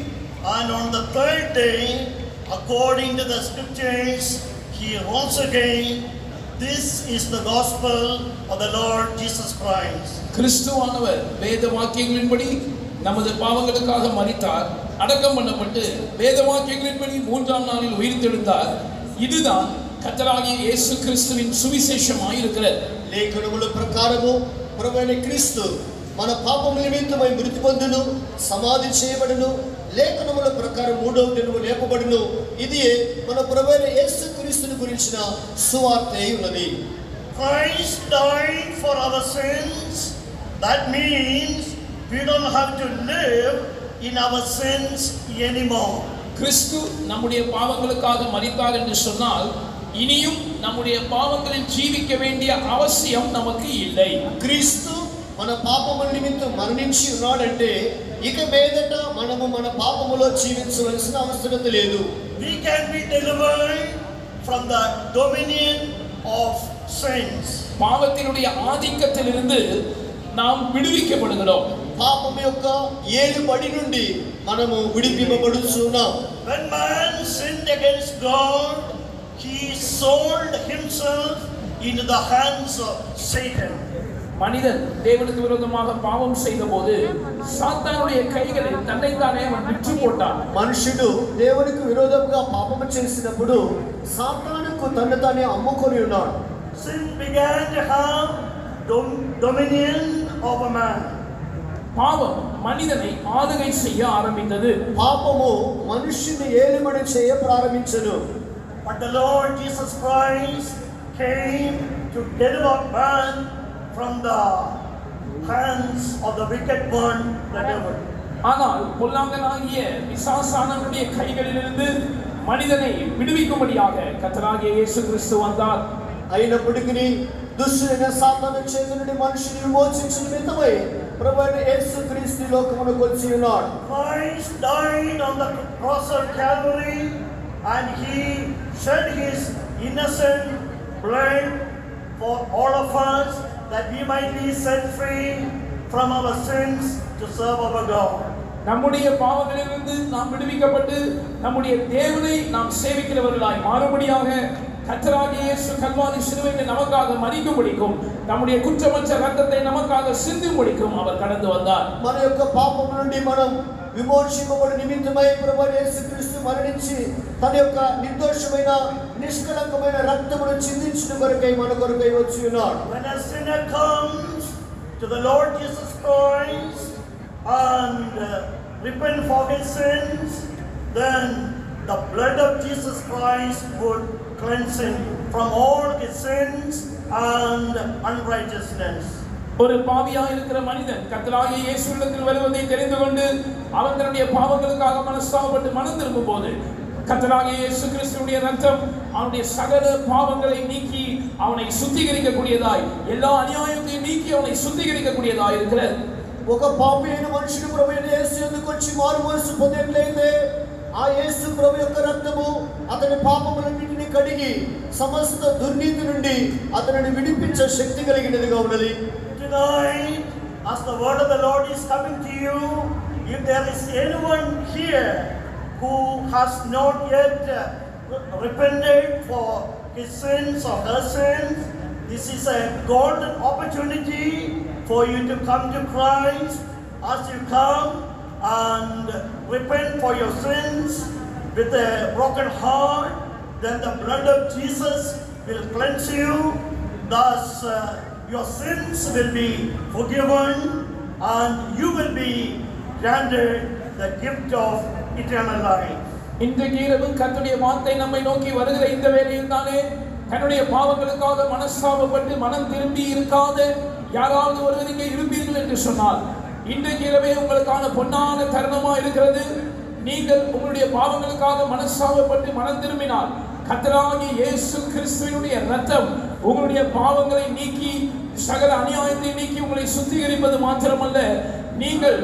and on the third day according to the scriptures, he rose again. This is the gospel of the Lord Jesus Christ. கிறிஸ்துவானவர் வேத வாக்கியங்களின்படி நமது பாவங்களுக்காக மரித்தார், அடக்கம் பண்ணப்பட்டு வேத வாக்கியங்களின்படி மூன்றாம் நாளில் உயிர்த்தெழுந்தார். இதுதான் கர்த்தராகிய இயேசு கிறிஸ்துவின் சுவிசேஷமாய் இருக்கிறது. లేఖనముల ప్రకారము ప్రభువైన క్రీస్తు మన పాపముల నిమిత్తమై మృతి పొందును, సమాధి చేయబడును, లేఖనముల ప్రకారం మూడవ దినము లేపబడును. ఇది మన ప్రభువైన యేసు క్రీస్తుని గురించిన సువార్త అయి ఉన్నది. Christ died for our sins. That means we don't have to live in our sins anymore. கிறிஸ்து நம்முடைய பாவங்களுக்காக மரித்தார் என்று சொன்னால் இனியும் நம்முடைய பாவங்களில் ஜீவிக்க வேண்டிய அவசியம் நமக்கு இல்லை. క్రీస్తు మన పాపముల నిమిత్తం మరణించి ఉన్నాడంటే ఇక మీదట మనము మన పాపములో జీవించవలసిన అవసరం లేదు. We can be delivered from the dominion of sins. பாவத்தினுடைய ஆதிக்கத்திலிருந்து நாம் விடுவிக்கப்படுகிறோம். పాపం యొక్క ఏలుబడి నుండి మనము విడిపింపబడుచున్నాం. When man sinned against God, he sold himself into the hands of Satan. மனிதன் தேவனுக்கு விரோதமாக பாவம் செய்தபோது சாத்தானுடைய கைகளில் தன்னைத்தானே அவன் விற்று போட்டான். మనుషుడు దేవునికి విరోధంగా పాపము చేసినప్పుడు సాతానుకు తన్ను తానే అమ్ముకొని ఉన్నాడు. Sin began to have dominion over man. பாவம் மனிதனை ஆளுகை செய்ய ஆரம்பித்தது. పాపము మనుషుని ఏలుబడి చేయ ప్రారంభించెను. But the Lord Jesus Christ came to deliver man from the hands of the wicked one, the devil. ஆனால் பொல்லாங்கனாகிய பிசாசானவனுடைய கைகளிலிருந்து மனிதனை விடுவிக்கும்படியாக கர்த்தராகிய இயேசு கிறிஸ்து வந்தார். అయినప్పటికీ దుష్టుడైన సాతాను చేత నుండి మనుషుని విమోచించిన నిమిత్తమై ప్రభువైన యేసు క్రీస్తు లోకమునకు వచ్చి ఉన్నాడు. Christ died on the cross of Calvary and he shed his innocent blood for all of us that we might be set free from our sins to serve our God. நம்முடைய பாவங்களிலிருந்து நாம் விடுவிக்கப்பட்டு நம்முடைய தேவனை நாம் சேவிக்கிறவர்களாய் மாறும்படியாக கர்த்தராகிய இயேசு கல்வாரி சிலுவையில் நமக்காக மரிக்கும்படிக்கும் நம்முடைய குற்றமற்ற இரத்தத்தை நமக்காக சிந்தும்படிக்கும் அவர் கடந்து வந்தார். మన యొక్క పాపం నుండి మనం విమోచింపబడి నిమిత్తమై ప్రభువైన యేసుక్రీస్తు మరణించి తన యొక్క నిర్దోషమైన నిష్కళంకమైన రక్తమును చిందించిన కొరకై మన కొరకై వచ్చి ఉన్నాడు. When a sinner comes to the Lord Jesus Christ and repent for his sins, then the blood of Jesus Christ would cleanse him from all his sins and unrighteousness. ஒரு பாவியா இருக்கிற மனிதன் கர்த்தராகிய இயேசுவிடத்தில் வருவதை தெரிந்து கொண்டு அவன் தன்னுடைய பாவங்களுக்காக மனஸ்தாபப்பட்டு மனம் திரும்பும் போது கர்த்தராகிய இயேசு கிறிஸ்துவினுடைய ரத்தம் அவனுடைய சகல பாவங்களை நீக்கி அவனை சுத்திகரிக்கக்கூடியதாய் எல்லா அநியாயத்தையும் நீக்கி அவனை சுத்திகரிக்கக்கூடியதாய் இருக்கிறது. ఒక పాపి అయిన మనుషుడు ప్రభువైన యేసు యందుకు వచ్చి మారుమనసు పొందినట్లయితే ఆ యేసు ప్రభు యొక్క రక్తము అతని పాపములన్నిటిని కడిగి సమస్త దుర్నీతి నుండి అతనిని విడిపించే శక్తి కలిగినదిగా ఉన్నది. Tonight, as the word of the Lord is coming to you, if there is anyone here who has not yet repented for his sins or her sins, this is a golden opportunity for you to come to Christ. As you come and repent for your sins with a broken heart, then the blood of Jesus will cleanse you. Thus, your sins will be forgiven and you will be granted the gift of eternal life. இன்றைக்கு இரவு கர்த்தருடைய வார்த்தை நம்மை நோக்கி வருகிற இந்த வேளையில் தானே தன்னுடைய பாவங்களுக்காக மனஸ்தாபப்பட்டு மனம் திரும்பி இருக்காத யாராவது ஒருவர் இங்கே இருப்பீர்கள் என்று சொன்னால் இன்றைக்கு இரவே உங்களுக்கான பொன்னான தருணமா இருக்கிறது. நீங்கள் உங்களுடைய பாவங்களுக்காக மனஸ்தாபப்பட்டு மனம் திரும்பினால் கர்த்தராகிய இயேசு கிறிஸ்துவினுடைய இரத்தம் உங்களுடைய பாவங்களை நீக்கி சகல அநியாயத்தை நீக்கி உங்களை சுத்திகரிப்பது மாத்திரமல்ல, நீங்கள்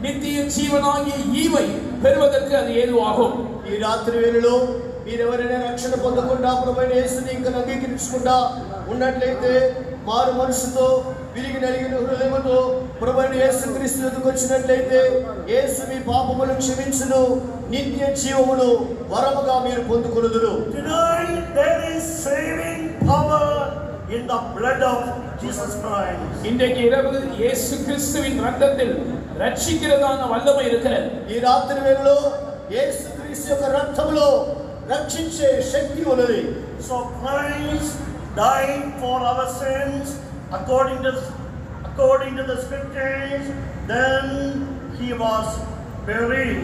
నిత్య జీవనాగి ఈవై పెరువదற்கு అది ఏదువాகும். ఈ రాత్రి వేళలో మీరెవరైనా రక్షణ పొందకుండా ప్రభువైన యేసుని ఇంకా అంగీకరించకుండా ఉన్నట్లయితే మారు మనసుతో విరిగి నలిగిన హృదయముతో ప్రభువైన యేసుక్రీస్తు ఎదుటకు వచ్చినట్లయితే యేసు మీ పాపములను క్షమించును, నిత్య జీవమును వరముగా మీరు పొందుకొనుదురు. Tonight there is saving power in the blood of Jesus Christ. இன்றைக்கு இரவு இயேசு கிறிஸ்துவின் இரத்தத்தில் ரட்சிக்கிறதான வல்லமை இருக்கிறது. ఈ రాత్రి వేళలో యేసుక్రీస్తు యొక్క రక్తములో రక్షించే శక్తి ఉన్నది. So Christ died for our sins according to the scriptures. Then he was buried.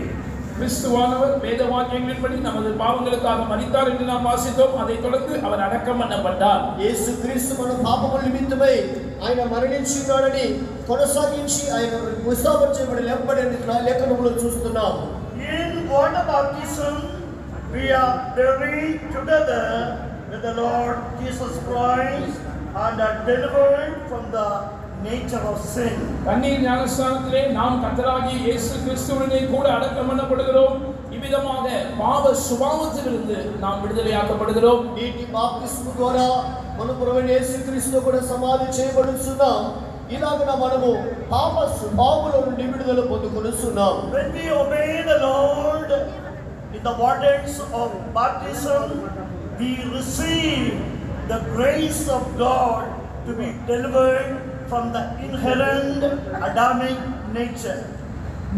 கிறிஸ்துவானவர் வேத வாக்கியங்களின்படி நமது பாவங்களுக்காக மரித்தார் என்று நாம் வாசித்தோம். அதைத் தொடர்ந்து அவர் அடக்கம் பண்ணப்பட்டார். యేసుక్రీస్తు మన పాపముల నిమిత్తమై ఆయన మరణించినాడని కొనసాగించి ఆయన ముస్తాబు చేయబడి లేపబడని లేఖనములో చూస్తున్నాం. In water baptism we are buried together with the Lord Jesus Christ and are delivered from the nature of sin. தண்ணீர் ஞானஸ்நானத்திலே நாம் கர்த்தராகிய இயேசு கிறிஸ்துவினை கூட அடக்கம் பண்ணப்படுகிறோம். இவ்விதமாக பாவ சுபாவத்திலிருந்து நாம் விடுதலையாக்கப்படுகிறோம். నీటి బాప్తిస్మము ద్వారా మన ప్రభువైన యేసుక్రీస్తుతో కూడా సమాధి చేయబడుచున్నాం. ఇలాగన మనము పాప స్వభావముల నుండి విడుదల పొందుకొనుచున్నాం. When we obey the Lord in the waters of baptism, we receive the grace of God to be delivered from the inherent Adamic nature.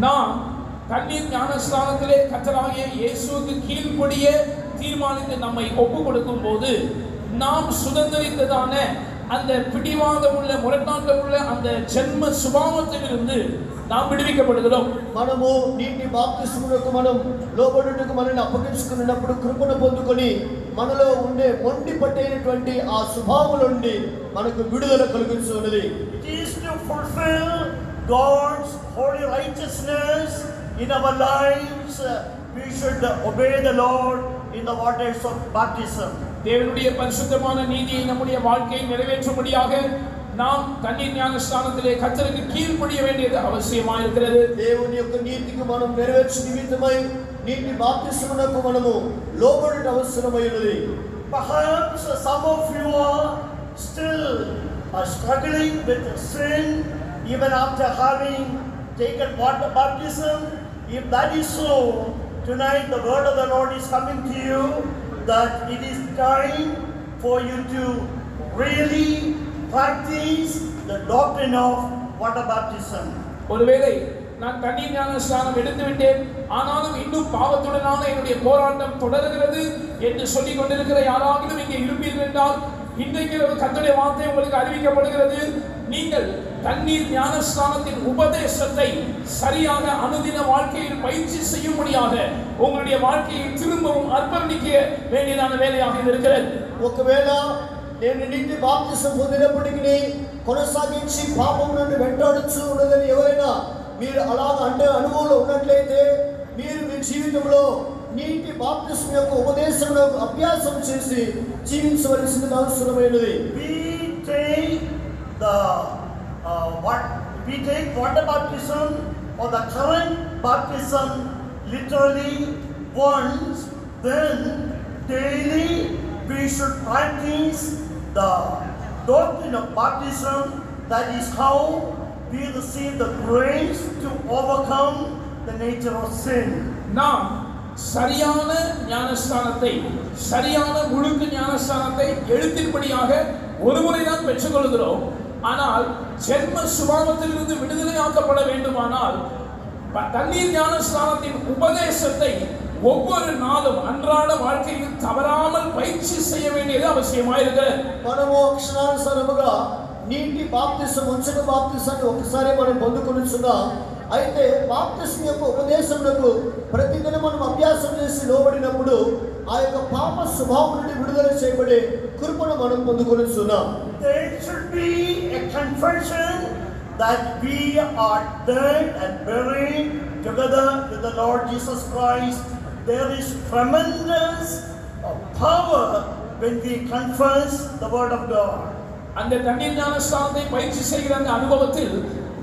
நாம் தண்ணீர் ஞானஸ்நானத்திலே கர்த்தராகிய இயேசுவுக்கு கீழ்ப்படிய தீர்மானித்து நம்மை ஒப்புக் கொடுக்கும் போது நாம் சுதந்திரித்ததான அந்த பிடிவாதமுள்ள முரட்டாட்டமுள்ள அந்த ஜென்ம சுபாவத்திலிருந்து நாம் விடுவிக்கப்படுகிறோம். మనము నీటి బాప్తిస్మమునకు మనం లోబడుటకు మనల్ని అప్పగించుకున్నప్పుడు కృపను పొందుకొని మనలో ఉండే మొండి పట్టైనటువంటి ఆ స్వభావం నుండి మనకు విడుదల కలిగించున్నది. It is to fulfill God's holy righteousness in our lives. We should obey the Lord in the waters of baptism. தேவனுடைய பரிசுத்தமான நீதியை நம்முடைய வாழ்க்கையை நிறைவேற்றும்படியாக நாம் தண்ணீர் ஞானஸ்நானத்திலே கர்த்தருக்கு கீழ்ப்படிய வேண்டியது அவசியமாக இருக்கிறது. దేవుని యొక్క నీతికి మనం నెరవేర్చు నిమిత్తమై నీటి బాప్తిస్మమునకు మనము లోబడుట అవసరమైనది. Perhaps some of you are still struggling with sin even after having taken water baptism. If that is so, tonight the word of the Lord is coming to you that it is time for you to really practice the doctrine of water baptism. ஒருவேளை நான் தண்ணீர் ஞானஸ்நானம் எடுத்து விட்டேன், ஆனாலும் இன்னும் பாவத்துடனான என்னுடைய போராட்டம் தொடர்கிறது என்று சொல்லிக் கொண்டிருக்கிற யாராவது இங்கே இருப்பீர்கள் என்றால் இன்றைக்கு கர்த்தருடைய வார்த்தை உங்களுக்கு அறிவிக்கப்படுகிறது. நீங்கள் தண்ணீர் ஞானஸ்நானத்தின் உபதேசத்தை சரியாக அனுதின வாழ்க்கையில் பயிற்சி செய்யும்படியாக உங்களுடைய வாழ்க்கையை திரும்பவும் அர்ப்பணிக்க வேண்டியதான வேலையாக இருக்கிறது. ఒకవేళ నేను నీటి బాప్తిసం పొందినప్పటికీ కొనసాగించి పాపం నుండి వెంటాడుచు ఉన్నదని ఎవరైనా మీరు అలాగ అంటే అనుభవంలో ఉన్నట్లయితే మీరు మీ జీవితంలో నీటి బాప్తిసం యొక్క ఉపదేశంలో అభ్యాసం చేసి జీవించవలసినది అవసరమైనది. We take water baptism or the current baptism literally once, then daily we should practice the doctrine of baptism. That is how we receive the grace to overcome the nature of sin. நாம் சரியான ஞானஸ்நானத்தை, சரியான முழுக்க ஞானஸ்நானத்தை எழுத்தின்படியாக ஒருமுறை தான் பெற்றுக்கொள்கிறோம். ஆனால் ஜென்ம சுபாவத்திலிருந்து விடுதலையாக்கப்பட வேண்டுமானால் தண்ணீர் ஞானஸ்நானத்தின் உபதேசத்தை ஒவ்வொரு நாளும் அன்றாட வாழ்க்கையில் தவறாமல் பயிற்சி செய்ய வேண்டியது அவசியமாயிருக்கிறது. మనము అక్షరానుసారముగా నీటి బాప్తిసం ఉంచిన బాప్తిసాన్ని ఒకసారి మనం పొందుకొనిచున్నాం. అయితే బాప్తిసం యొక్క ఉపదేశములకు ప్రతిదినం మనం అభ్యాసం చేసి లోబడినప్పుడు ఆ యొక్క పాప స్వభావం నుండి విడుదల చేయబడే కృపను మనం పొందుకొనిచున్నాం. There should be a confession that we are dead and buried together with the Lord Jesus Christ. There is tremendous power when we confess the word of God. அந்த தண்ணீர் ஞானஸ்நானத்தை பயிற்சி செய்கிற அந்த அனுபவத்தில்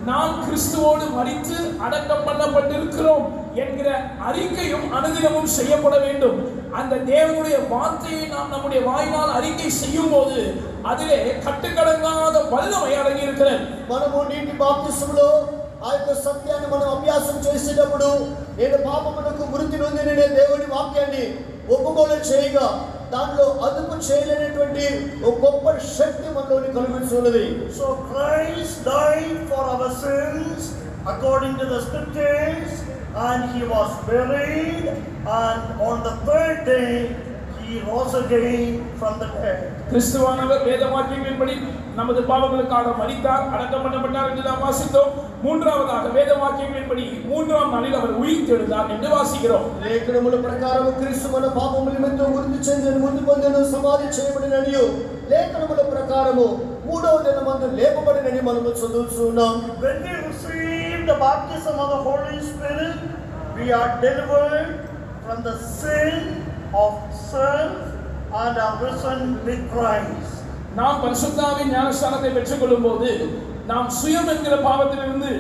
நாம் கிறிஸ்துவோடு மரித்து அடக்கம் பண்ணப்பட்டிருக்கிறோம் என்கிற அறிக்கையும் அனுதினமும் செய்யப்பட வேண்டும். அந்த தேவனுடைய வார்த்தையை நாம் நம்முடைய வாயினால் அறிக்கை செய்யும் போது அதிலே கட்டுக்கடங்காத வல்லமை அடங்கி இருக்கிறது. మనము నీటి బాప్తిసంలో ఆ యొక్క సత్యాన్ని మనం అభ్యాసం చేసేటప్పుడు నేను పాపమునకు మృతి నొందిన దేవుని వాక్యాన్ని ఒప్పుకోలు చేయగా దానిలో అదుపు చేయలేనటువంటి ఒక గొప్ప శక్తి మనలోని కలుగుతున్నది. So Christ died for our sins according to the scriptures, and he was buried, and on the third day he rose again from the dead. கிறிஸ்துவானவர் வேத வாக்கியங்களின்படி நமது பாவங்களுக்காக மரித்தார், அடக்கம் பண்ணப்பட்டார் என்று நாம் வாசித்தோம். மூன்றாவதாக வேத வாக்கியங்களின்படி மூன்றாம் நாளில் அவர் உயிர்த்தெழுந்தார் என்று வாசிக்கிறோம். లేఖనముల ప్రకారము క్రీస్తు మన పాపముల నిమిత్తం మృతి చెందిన ముందు పొందెను, సమాధి చేయబడిననియు లేఖనముల ప్రకారము మూడవ దినమందు లేపబడినని మనము చదువుతున్నాం. When we receive the baptism of the Holy Spirit, we are delivered from the sin of self and are risen with Christ. நாம் பரிசுத்தாவின் ஞானஸ்நானத்தை பெற்றுக்கொள்ளும் போது நாம் சுயம் என்கிற பாவத்திலிருந்து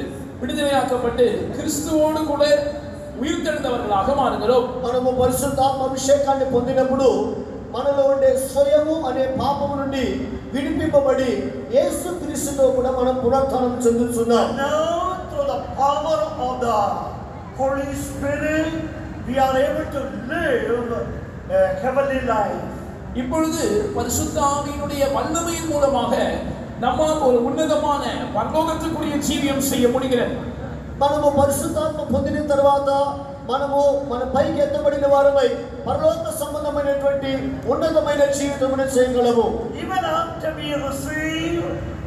விடுதலையாக்கப்பட்டு கிறிஸ்துவோடு கூட உயிர்த்தெழுந்தவர்களாக மாறுகிறோம். మనము పరిశుద్ధాత్మ అభిషేకాన్ని పొందినప్పుడు మనలో ఉండే స్వయము అనే పాపము నుండి విడిపింపబడి యేసుక్రీస్తుతో కూడా మనం పునరుత్థానం చెందుతున్నాం. Now through the power of the Holy Spirit we are able to live a heavenly life. இப்பொழுது பரிசுத்த ஆவியினுடைய வல்லமையின் மூலமாக நம்மால் ஒரு உன்னதமான பரலோகத்துக்குரிய ஜீவியம் செய்ய முடிகிறது. మనము పరిశుద్ధాత్మ పొందిన తర్వాత మనము మన పైకి ఎత్తబడిన వారమై పరలోక సంబంధమైనటువంటి ఉన్నతమైన జీవితమును చేయగలము. Even after we receive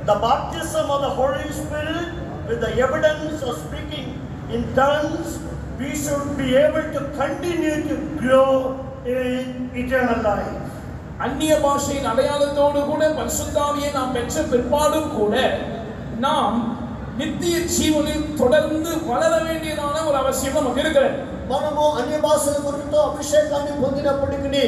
the baptism of the Holy Spirit with the evidence of speaking in tongues, we should be able to continue to grow in eternal life. அந்நிய பாஷையின் அடையாளத்தோடு கூட பரிசுத்த ஆவியை நாம் பெற்ற பிற்பாடும் கூட நாம் நித்திய ஜீவனில் தொடர்ந்து வளர வேண்டியதான ஒரு அவசியம் நமக்கு இருக்கிறது. మనము అన్య భాషల గురుతో అభిషేకాన్ని పొందినప్పటికీ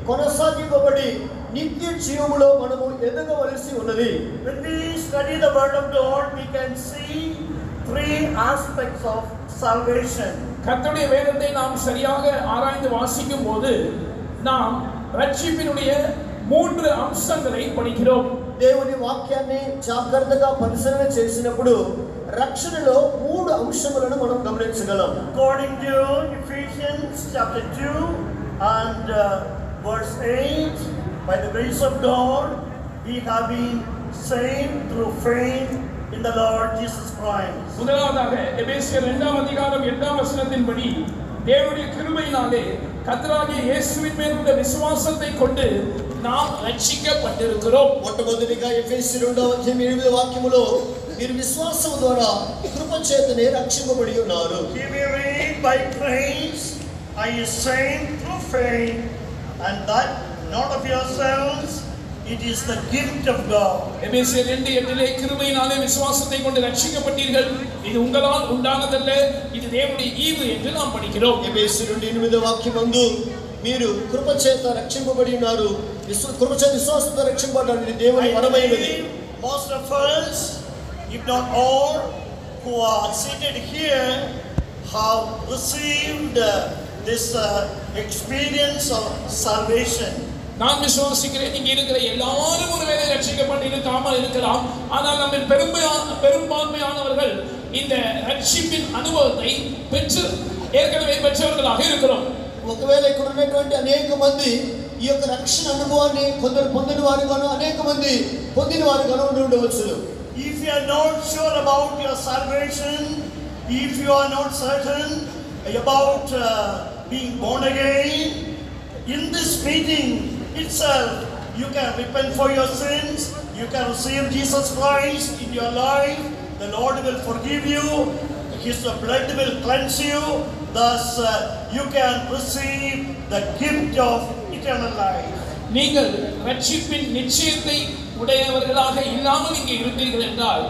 కొనసాగింపబడి నిత్య జీవములో మనము ఎదగవలసి ఉన్నది. When we study the word of God, we can see three aspects of salvation. கர்த்தருடைய வேதத்தை நாம் சரியாக ஆராய்ந்து வாசிக்கும் போது நாம் ரட்சிப்பினுடைய மூன்று அம்சங்களை படிக்கிறோம். దేవుని వాక్యాన్ని జాగ్రత్తగా పరిశీలన చేసినప్పుడు రక్షణలో మూడు అంశములను మనం గమనించగలం. According to Ephesians chapter 2 and verse 8, by the grace of God we have been saved through faith in the Lord Jesus Christ. முதலாவதாக எபேசியர் 2ஆம் அதிகாரம் 8ஆம் வசனத்தின்படி தேவனுடைய கிருபையினாலே கர்த்தராகிய இயேசுவின் மேல் உள்ள விசுவாசத்தை கொண்டு நாம் ரட்சிக்கப்பட்டிருக்கிறோம். మొట్టమొదటిగా ఎఫెసీ 2వ అధ్యాయం 8వ వాక్యములో మీరు విశ్వాసం ద్వారా కృప చేతనే రక్షింపబడి ఉన్నారు. Here we read, by grace are you saved through faith, and that not of yourselves, it is the gift of God. எபேசியர் 2:8 கிருபையினாலே விசுவாசத்தை கொண்டு ரட்சிக்கப்பட்டீர்கள், இது உங்களால் உண்டானதல்ல, இது தேவனுடைய ஈவு என்று நாம் படிக்கிறோம். ఎఫెసీ 2:8వ వాక్యమందు మీరు కృప చేత రక్షింపబడి ఉన్నారు, కృప చేత విశ్వాసంతో రక్షింపబడ్డారు, దేవుని వరమైనది. Most of us, if not all, who are seated here have received this experience of salvation. நான் விசுவாசிக்கிறேன் இங்கே இருக்கிற எல்லாரும் ஒருவேளை ரட்சிக்கப்பட்டு இருக்காமல் இருக்கலாம், ஆனால் நம்ம பெரும்பான்மையானவர்கள் இந்த ரட்சிப்பின் அனுபவத்தை ஏற்கனவே பெற்றவர்களாக இருக்கிறோம். ఒకవేళ ఇక్కడ ఉన్నటువంటి అనేక మంది ఈ యొక్క రక్షణ అనుభవాన్ని కొందరు పొందిన వారుగాను అనేక మంది పొందిన వారుగాను ఉండవచ్చు. If you are not sure about your salvation, if you are not certain about being born again, in this meeting itself you can repent for your sins, you can receive Jesus Christ in your life, the Lord will forgive you, His blood will cleanse you, thus you can receive the gift of eternal life. நீங்கள் ரட்சிப்பின் நிச்சயத்தை உடையவர்களாக இல்லாமல் இங்கே இருந்தீர்கள் என்றால்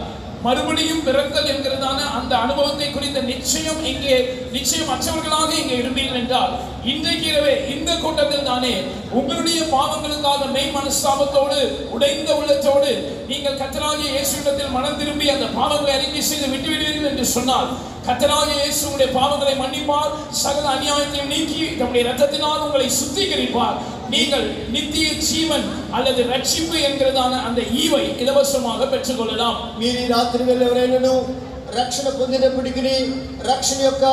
மறுபடியும் பிறத்தல் என்கிறதான அந்த அனுபவத்தை குறித்த நிச்சயம் இங்கே நிச்சயமற்றவர்களாக இங்கே இருந்தீர்கள் என்றால் இன்றைக்கு இரவே இந்த கூட்டத்தில் தானே உங்களுடைய பாவங்களுக்காக மெய் மனஸ்தாபத்தோடு உடைந்த உள்ளத்தோடு நீங்கள் கர்த்தராகிய இயேசுவிடத்தில் மனம் திரும்பி அந்த பாவங்களை அறிக்கை செய்து விட்டுவிடுவீர்கள் என்று சொன்னால் கர்த்தராகிய இயேசு உங்களுடைய பாவங்களை மன்னிப்பார், சகல அநியாயத்தையும் நீக்கி தம்முடைய இரத்தத்தினால் உங்களை சுத்திகரிப்பார். நீங்கள் நித்திய ஜீவன் அல்லது ரட்சிப்பு என்கிறதான அந்த ஈவை இலவசமாக பெற்றுக்கொள்ளலாம். మీరు ఈ రాత్రి వేళ ఎవరైనాను రక్షణ పొందినప్పటికీ రక్షణ యొక్క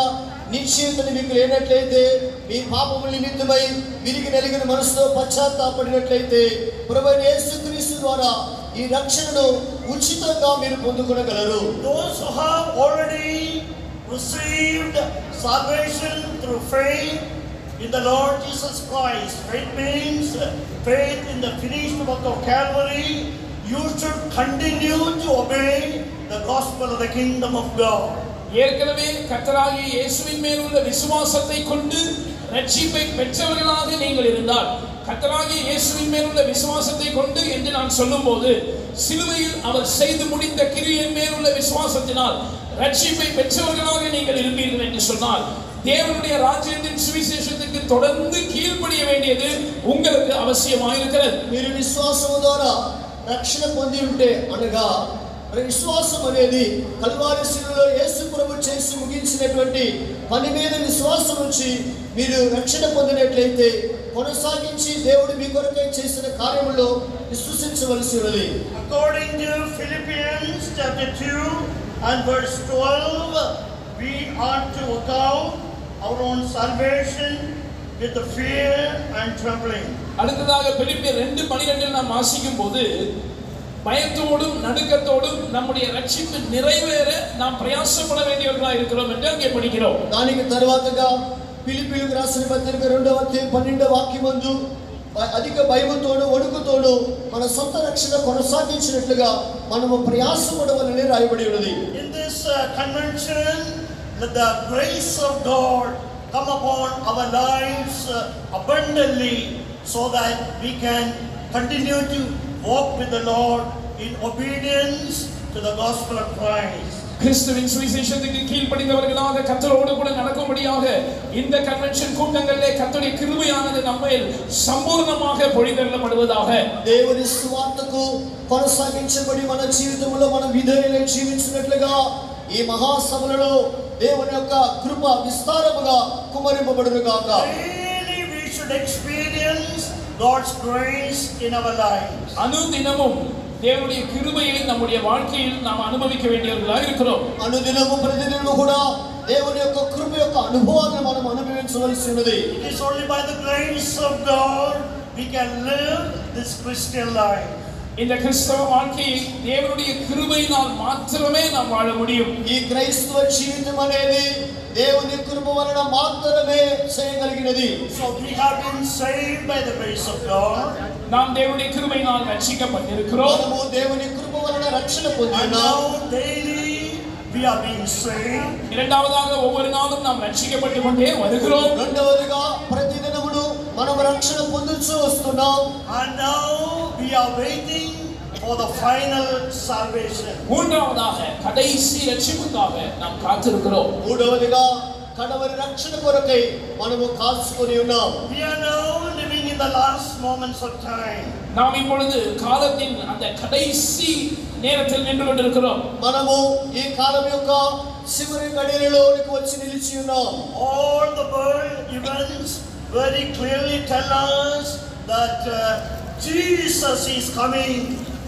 నిశ్చయితను మీకు లేనట్లయితే, మీ పాపముల నిమిత్తమై విరిగి నలిగిన మనసుతో పశ్చాత్తాపడినట్లయితే ప్రభువైన యేసుక్రీస్తు ద్వారా ఈ రక్షణను ఉచితంగా మీరు పొందుకొనగలరు. Those who have already received salvation through faith in the Lord Jesus Christ. Faith means faith in the finished work of Calvary. You should continue to obey the gospel of the kingdom of God. ஏற்கனவே கர்த்தராகிய இயேசுவின் மேல் உள்ள விசுவாசத்தை கொண்டு ரட்சிப்பை பெற்றவர்களாக நீங்கள் இருந்தால், கர்த்தராகிய இயேசுவின் மேல் உள்ள விசுவாசத்தை கொண்டு என்று நான் சொல்லும்போது, சிலுவையில் அவர் செய்து முடிந்த கிரியின் மேல் உள்ள விசுவாசத்தினால் ரட்சிப்பை பெற்றவர்களாக நீங்கள் இருப்பீர்கள் என்று சொன்னால், தேவனுடைய ராஜ்யத்தின் சுவிசேஷத்துக்கு தொடர்ந்து கீழ்ப்படிய வேண்டியது உங்களுக்கு அவசியமாயிருக்கிறது. మీరు విశ్వాసము ద్వారా రక్షణ పొంది ఉంటే, అనగా విశ్వాసం అనేది కల్వారి శిలువలో యేసు ప్రభు చేసి ముగించినటువంటి పని మీద విశ్వాసం ఉంచి మీరు రక్షణ పొందినట్లయితే కొనసాగించి దేవుడు మీ కొరకై చేసిన కార్యములో విశ్వసించవలసి ఉన్నది. According to Philippians chapter 2 and verse 12, we ought to work out our own salvation with the fear and trembling. அடுத்ததாக பிலிப்பியர் 2:12 நாம் வாசிக்கும் போது, பயத்தோடும் நடுக்கத்தோடும் நம்முடைய ரட்சிப்பு நிறைவேற நாம் பிரயாசப்பட வேண்டியவர்களாக இருக்கிறோம் என்று அங்கே படிக்கிறோம். దానికి తర్వాతగా ఫిలిప్పీయులకు రాసిన పత్రిక 2వ అధ్యాయం 12వ వాక్యమందు అధిక భయముతోను వణుకుతోను మన సొంత రక్షణ కొనసాగించినట్లుగా మనము ప్రయాసపడవలెనని రాయబడి ఉన్నది. In this convention, let the grace of God come upon our lives abundantly, so that we can continue to walk with the Lord in obedience to the gospel of Christ. கிறிஸ்துவின் சுவிசேஷத்துக்கு கீழ்ப்படிந்தவர்களாக கர்த்தரோடு கூட நடக்கும்படியாக இந்த கன்வென்ஷன் கூட்டங்களிலே கர்த்தருடைய கிருபையானது நம்மேல் சம்பூர்ணமாக பொழிந்தருளப்படுவதாக. దేవుని సువార్తకు కొనసాగించబడి మన జీవితంలో మనం విధేయులై జీవించినట్లుగా ఈ మహాసభలలో దేవుని యొక్క కృప విస్తారముగా కుమ్మరింపబడును గాక. Really we should experience God's grace in our lives. அனுதினமும் தேவனுடைய கிருபையை நம்முடைய வாழ்க்கையில் நாம் அனுபவிக்க வேண்டியவர்களாக இருக்கிறோம். అనుదినము ప్రతిదినము కూడా దేవుని యొక్క కృప యొక్క అనుభవాన్ని మనం అనుభవించవలసి ఉన్నది. It is only by the grace of God we can live this Christian life. இந்த கிறிஸ்தவ வாழ்க்கையை தேவனுடைய கிருபையினால் மாத்திரமே நாம் வாழ முடியும். ఈ క్రైస్తవ జీవితం అనేది దేవుని కృప వలన మాత్రమే చేయగలిగినది. So we have been saved by the grace of God. நாம் தேவனுடைய கிருபையினால் ரட்சிக்கப்பட்டிருக்கிறோம். మనము దేవుని కృప వలన రక్షణ And పొందినాము. now daily we are being saved. இரண்டாவதாக ஒவ்வொரு நாளும் நாம் ரட்சிக்கப்பட்டு கொண்டே வருகிறோம். రెండవదిగా ప్రతిదినమును మనం రక్షణ పొందుతూ వస్తున్నాం. And now we are waiting for the final salvation. மூன்றாவதாக கடைசி ரட்சிப்புக்காக நாம் காத்திருக்கிறோம். మూడవదిగా కడవరి రక్షణ కొరకై మనము కాచుకొని ఉన్నాం. We are now living in the last moments of time. நாம் இப்பொழுது காலத்தின் அந்த கடைசி நேரத்தில் நின்று கொண்டிருக்கிறோம். మనము ఈ కాలం యొక్క చివరి గడియలలోనికి వచ్చి నిలిచి ఉన్నాం. All the world events very clearly tell us that Jesus is coming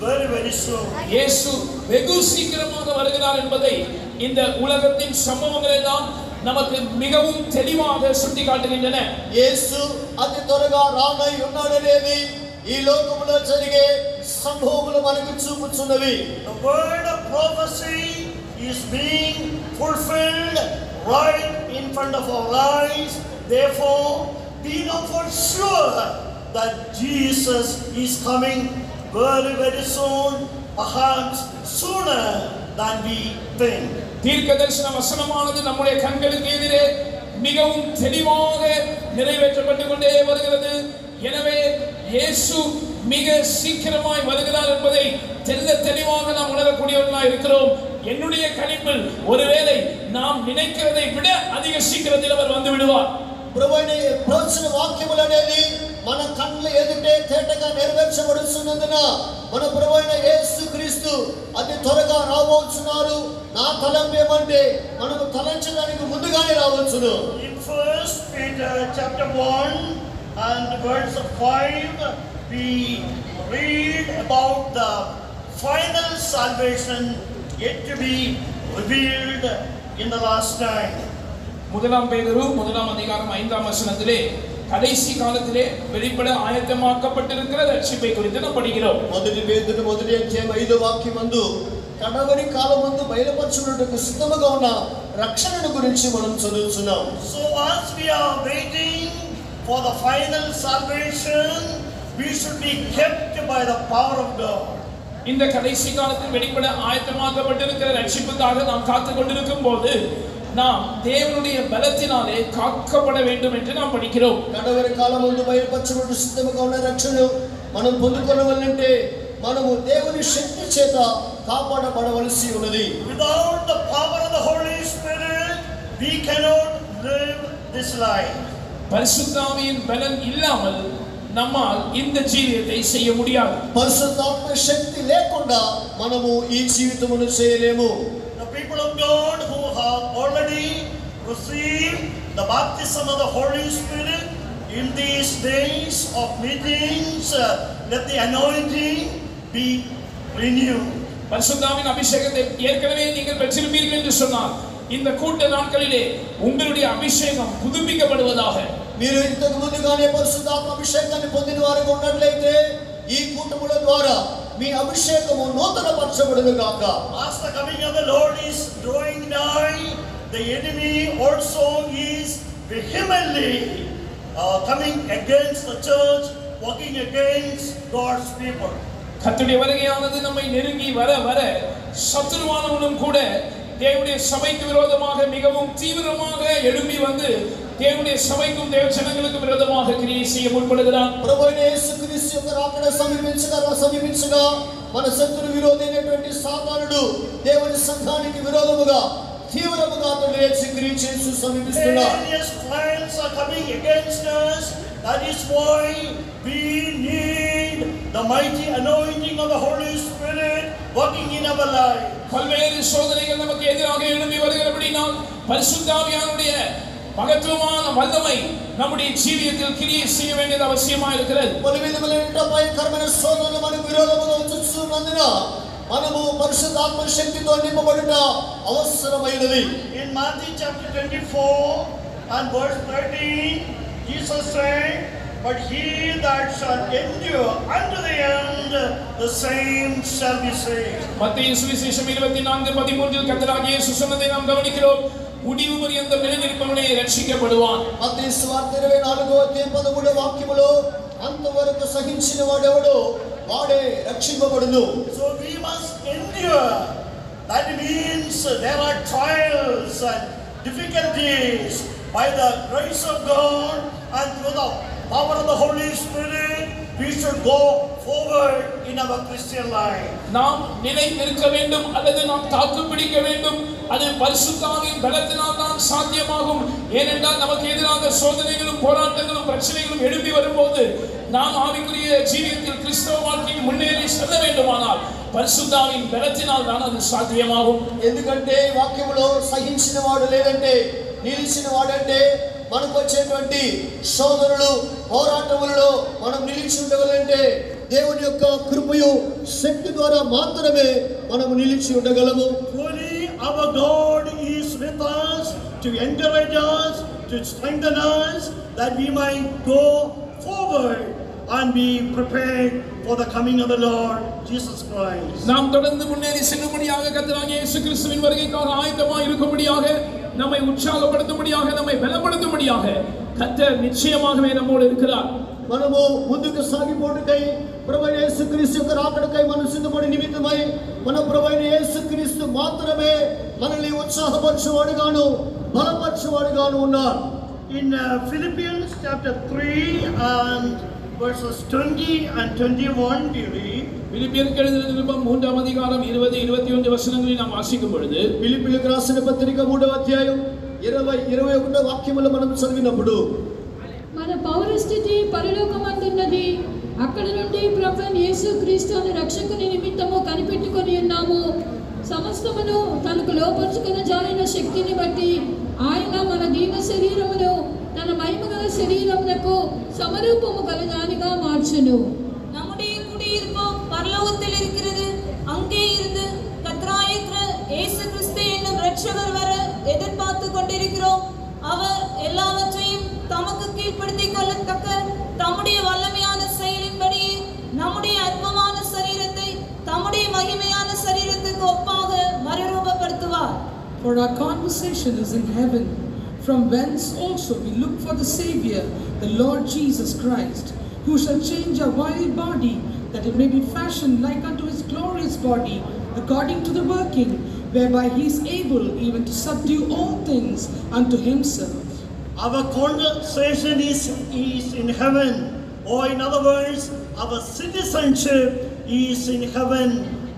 very, very soon. இயேசு வெகு சீக்கிரமாக வருகிறார் என்பதை இந்த உலகத்தின் சம்பவங்கள் எல்லாம் நமக்கு மிகவும் தெளிவாக சுட்டிக்காட்டுகின்றன. యేసు అతి త్వరగా రానై ఉన్నాడనేది ఈ లోకములో జరిగే సంభవములు మనకు చూపుచున్నవి. The word of prophecy is being fulfilled right in front of our eyes. Therefore, we know for sure that Jesus is coming very, very soon, perhaps sooner than we think. தீர்க்கதரிசன வசனமானது நம்முடைய கண்களுக்கு எதிரே மிகவும் தெளிவாக நிறைவேற்றப்பட்டுக் கொண்டே வருகிறது. எனவே இயேசு மிக சீக்கிரமாய் வருகிறார் என்பதை தெளிவாக நாம் உணரக்கூடியவர்களாக இருக்கிறோம். என்னுடைய கணிப்பில் ஒருவேளை நாம் நினைக்கிறதை விட அதிக சீக்கிரத்தில் அவர் வந்து விடுவார். ప్రభువైన ప్రవచన వాక్యములు అనేది మన కళ్ళ ఎదుటే తేటగా నెరవేర్చబడుతున్నందున మన ప్రభువైన యేసుక్రీస్తు అతి త్వరగా రాబోతున్నారు. నా తలంపు ఏమంటే మనము తలంచడానికి ముందుగానే రావచ్చును. In 1 Peter chapter 1 and verse 5, we read about the final salvation yet to be revealed in the last time. முதலாம் பேதுரு முதலாம் அதிகாரம் 5ஆம் வசனத்திலே கடைசி காலத்திலே வெளிப்பட ஆயத்தமாக்கப்பட்டிருக்கிற ரட்சிப்பை குறித்து நாம் படிக்கிறோம். మొదటి పేతురు మొదటి అధ్యాయం 5వ వాక్యమందు కడవరి కాలమందు బయలుపరచుటకు సిద్ధముగా ఉన్న రక్షణను గురించి మనం చదువుతున్నాం. So as we are waiting for the final salvation, we should be kept by the power of God. இந்த கடைசி காலத்தில் வெளிப்பட ஆயத்தமாக்கப்பட்டிருக்கிற ரட்சிப்புக்காக நாம் காத்துக் கொண்டிருக்கும் போது நாம் தேவனுடைய பலத்தினாலே காக்கப்பட வேண்டும் என்று நாம் படிக்கிறோம். కడవరి కాలమందు బయలుపరచుటకు సిద్ధముగా ఉన్న రక్షణను మనం పొందుకొనవలెనంటే మనము దేవుని శక్తి చేత కాపాడబడవలసి ఉన్నది. Without the power of the Holy Spirit, we cannot live this life. பரிசுத்தாவியின் பலன் இல்லாமல் நம்மால் இந்த ஜீவியத்தை செய்ய முடியாது. పరిశుద్ధాత్మ శక్తి లేకుండా మనము ఈ జీవితమును చేయలేము. The people of God who have already received the baptism of the Holy Spirit in these days of meetings, let the anointing be renewed. பரிசுத்தாவின் அபிஷேகத்தை ஏற்கனவே நீங்கள் பெற்றிருப்பீர்கள் என்று சொன்னார். இந்த கூட்ட நாட்களிலே உங்களுடைய அபிஷேகம் புதுப்பிக்கப்படுவதாக. మీరు ఇంతకు ముందుగానే పరిశుద్ధాత్మ అభిషేకాన్ని పొందిన వారుగా ఉన్నట్లయితే ఈ కూటముల ద్వారా మీ అభిషేకము నూతనపరచబడును గాక. As the coming of the Lord is drawing nigh, the enemy also is vehemently coming against the church, working against God's people. கர்த்தருடைய வருகையானது நம்மை நெருங்கி வர வர சத்துருவானவனும் கூட தேவனுடைய சபைக்கு விரோதமாக மிகவும் தீவிரமாக எழும்பி வந்து தேவனுடைய சபைக்கும் தேவ ஜனங்களுக்கும் விரோதமாக கிரியை செய்ய முற்படுகிறான். ప్రభువైన యేసుక్రీస్తు యొక్క రాకడ సమీపించగా మన శత్రు విరోధి అయినటువంటి సాతానుడు దేవుని సంఘానికి విరోధముగా తీవ్రముగా అతడు లేచి క్రియ చేస్తూ సమీపిస్తున్నాడు. Various plans are coming against us. That is why we need the mighty anointing of the Holy Spirit working in our life. பல்வேறு சோதனைகள் நமக்கு எதிராக எழும்பி வருகிறபடினால் பரிசுத்த ஆவியானவருடைய மகத்துவமான வல்லமை நம்முடைய ஜீவியத்தில் கிரியை செய்ய வேண்டியது அவசியமாக இருக்கிறது. పలు విధములైన భయంకరమైన శోధనలు మనకు విరోధముగా వచ్చుచున్నందున మనము పరిశుద్ధాత్మ శక్తితో నింపబడుట అవసరమైనది. In Matthew chapter 24 and verse 13, Jesus said, "But he that shall endure unto the end, the same shall be saved." மத்தேயு சுவிசேஷம் 24:13 கர்த்தராகிய இயேசு சொன்னதை நாம் கவனிக்கிறோம். முடிவு பரியந்தம் நிலைநிற்பவனே ரட்சிக்கப்படுவான். మత్తయి సువార్త 24వ అధ్యాయం 13వ వాక్యములో అంతవరకు సహించిన వాడెవడో వాడే రక్షింపబడును. So we must endure. That means there are trials and difficulties. By the grace of God and through the power of the Holy Spirit, we should go forward in our Christian life. நாம் நிலை நிற்க வேண்டும் அல்லது நாம் தாக்கு பிடிக்க வேண்டும். அது பரிசுத்த ஆவியின் பலத்தினால் தான் சாத்தியமாகும். ஏனென்றால் நமக்கு எதிராக சோதனைகளும் போராட்டங்களும் பிரச்சனைகளும் எழும்பி வரும்போது நாம் ஆவிக்குரிய ஜீவியத்தில் கிறிஸ்தவ வாழ்க்கையில் முன்னேறி செல்ல வேண்டுமானால் பரிசுத்த ஆவியின் பலத்தினால் தான் அது சாத்தியமாகும். ఎందుకంటే వాక్యములో సహించిన వాడు లేదంటే నిలిచిన వాడంటే మనకు వచ్చేటువంటి శోధనలు పోరాటములలో మనం నిలిచి ఉండగలంటే దేవుని యొక్క కృపయు శక్తి ద్వారా మాత్రమే మనం నిలిచి ఉండగలము. Truly our God is with us to encourage us, to strengthen us, that we might go forward and be prepared for the coming of the Lord Jesus Christ. நாம் தொடர்ந்து முன்னேறி செல்லும்படியாக கர்த்தராகிய இயேசு கிறிஸ்துவின் வருகைக்காக ஆயத்தமாய் இருக்கும்படியாக நம்மை உற்சாகப்படுத்தும்படியாக நம்மை பலப்படுத்தும்படியாக கர்த்தர் நிச்சயமாகவே நம்மோடு இருக்கிறார். మనము ముందుకు సాగిపోటుకై ప్రభువైన యేసుక్రీస్తు యొక్క రాకడకై మనం సిద్ధపడి నిమిత్తమై మన ప్రభువైన యేసుక్రీస్తు మాత్రమే మనల్ని ఉత్సాహపరచువాడుగాను బలపరచువాడుగాను ఉన్నారు. In Philippians chapter 3 and verses 20 and 21 we read, பிலிப்பியருக்கு எழுதின நிருபம் 3ஆம் அதிகாரம் 20-21 வசனங்களை நாம் வாசிக்கும் பொழுது ఫిలిప్పీయులకు రాసిన పత్రిక 3వ అధ్యాయం 20-21 వాక్యములో మనం చదివినప్పుడు మన పౌరస్థితి పరలోకమందున్నది, అక్కడ నుండి ప్రభువైన యేసుక్రీస్తు అనే రక్షకుని నిమిత్తము కనిపెట్టుకొని ఉన్నాము. సమస్తమును తనకు లోపరుచుకున్న జాలిన శక్తిని బట్టి ఆయన మన దీన శరీరమును తన మహిమగల శరీరమునకు సమరూపము గలదానిగా మార్చును. நம்முடைய குடியிருப்பு பரலோகத்தில் இருக்கிறது. அங்கே இருந்து கர்த்தராகிய இயேசு கிறிஸ்து என்னும் இரட்சகர் வர எதிர்பார்த்து கொண்டிருக்கிறோம். அவர் எல்லாவற்றையும் தமக்கு கீழ்ப்படுத்திக் கொள்ளத்தக்க தம்முடைய வல்லமையான செயலின்படி நம்முடைய அற்பமான சரீரத்தை தம்முடைய மகிமையான சரீரத்துக்கு ஒப்பாக மறுரூபப்படுத்துவார். For our conversation is in heaven, from whence also we look for the Savior, the Lord Jesus Christ, who shall change our vile body, that it may be fashioned like unto his glorious body, according to the working whereby he is able even to subdue all things unto himself. Our conversation is in heaven, or in other words, our citizenship is in heaven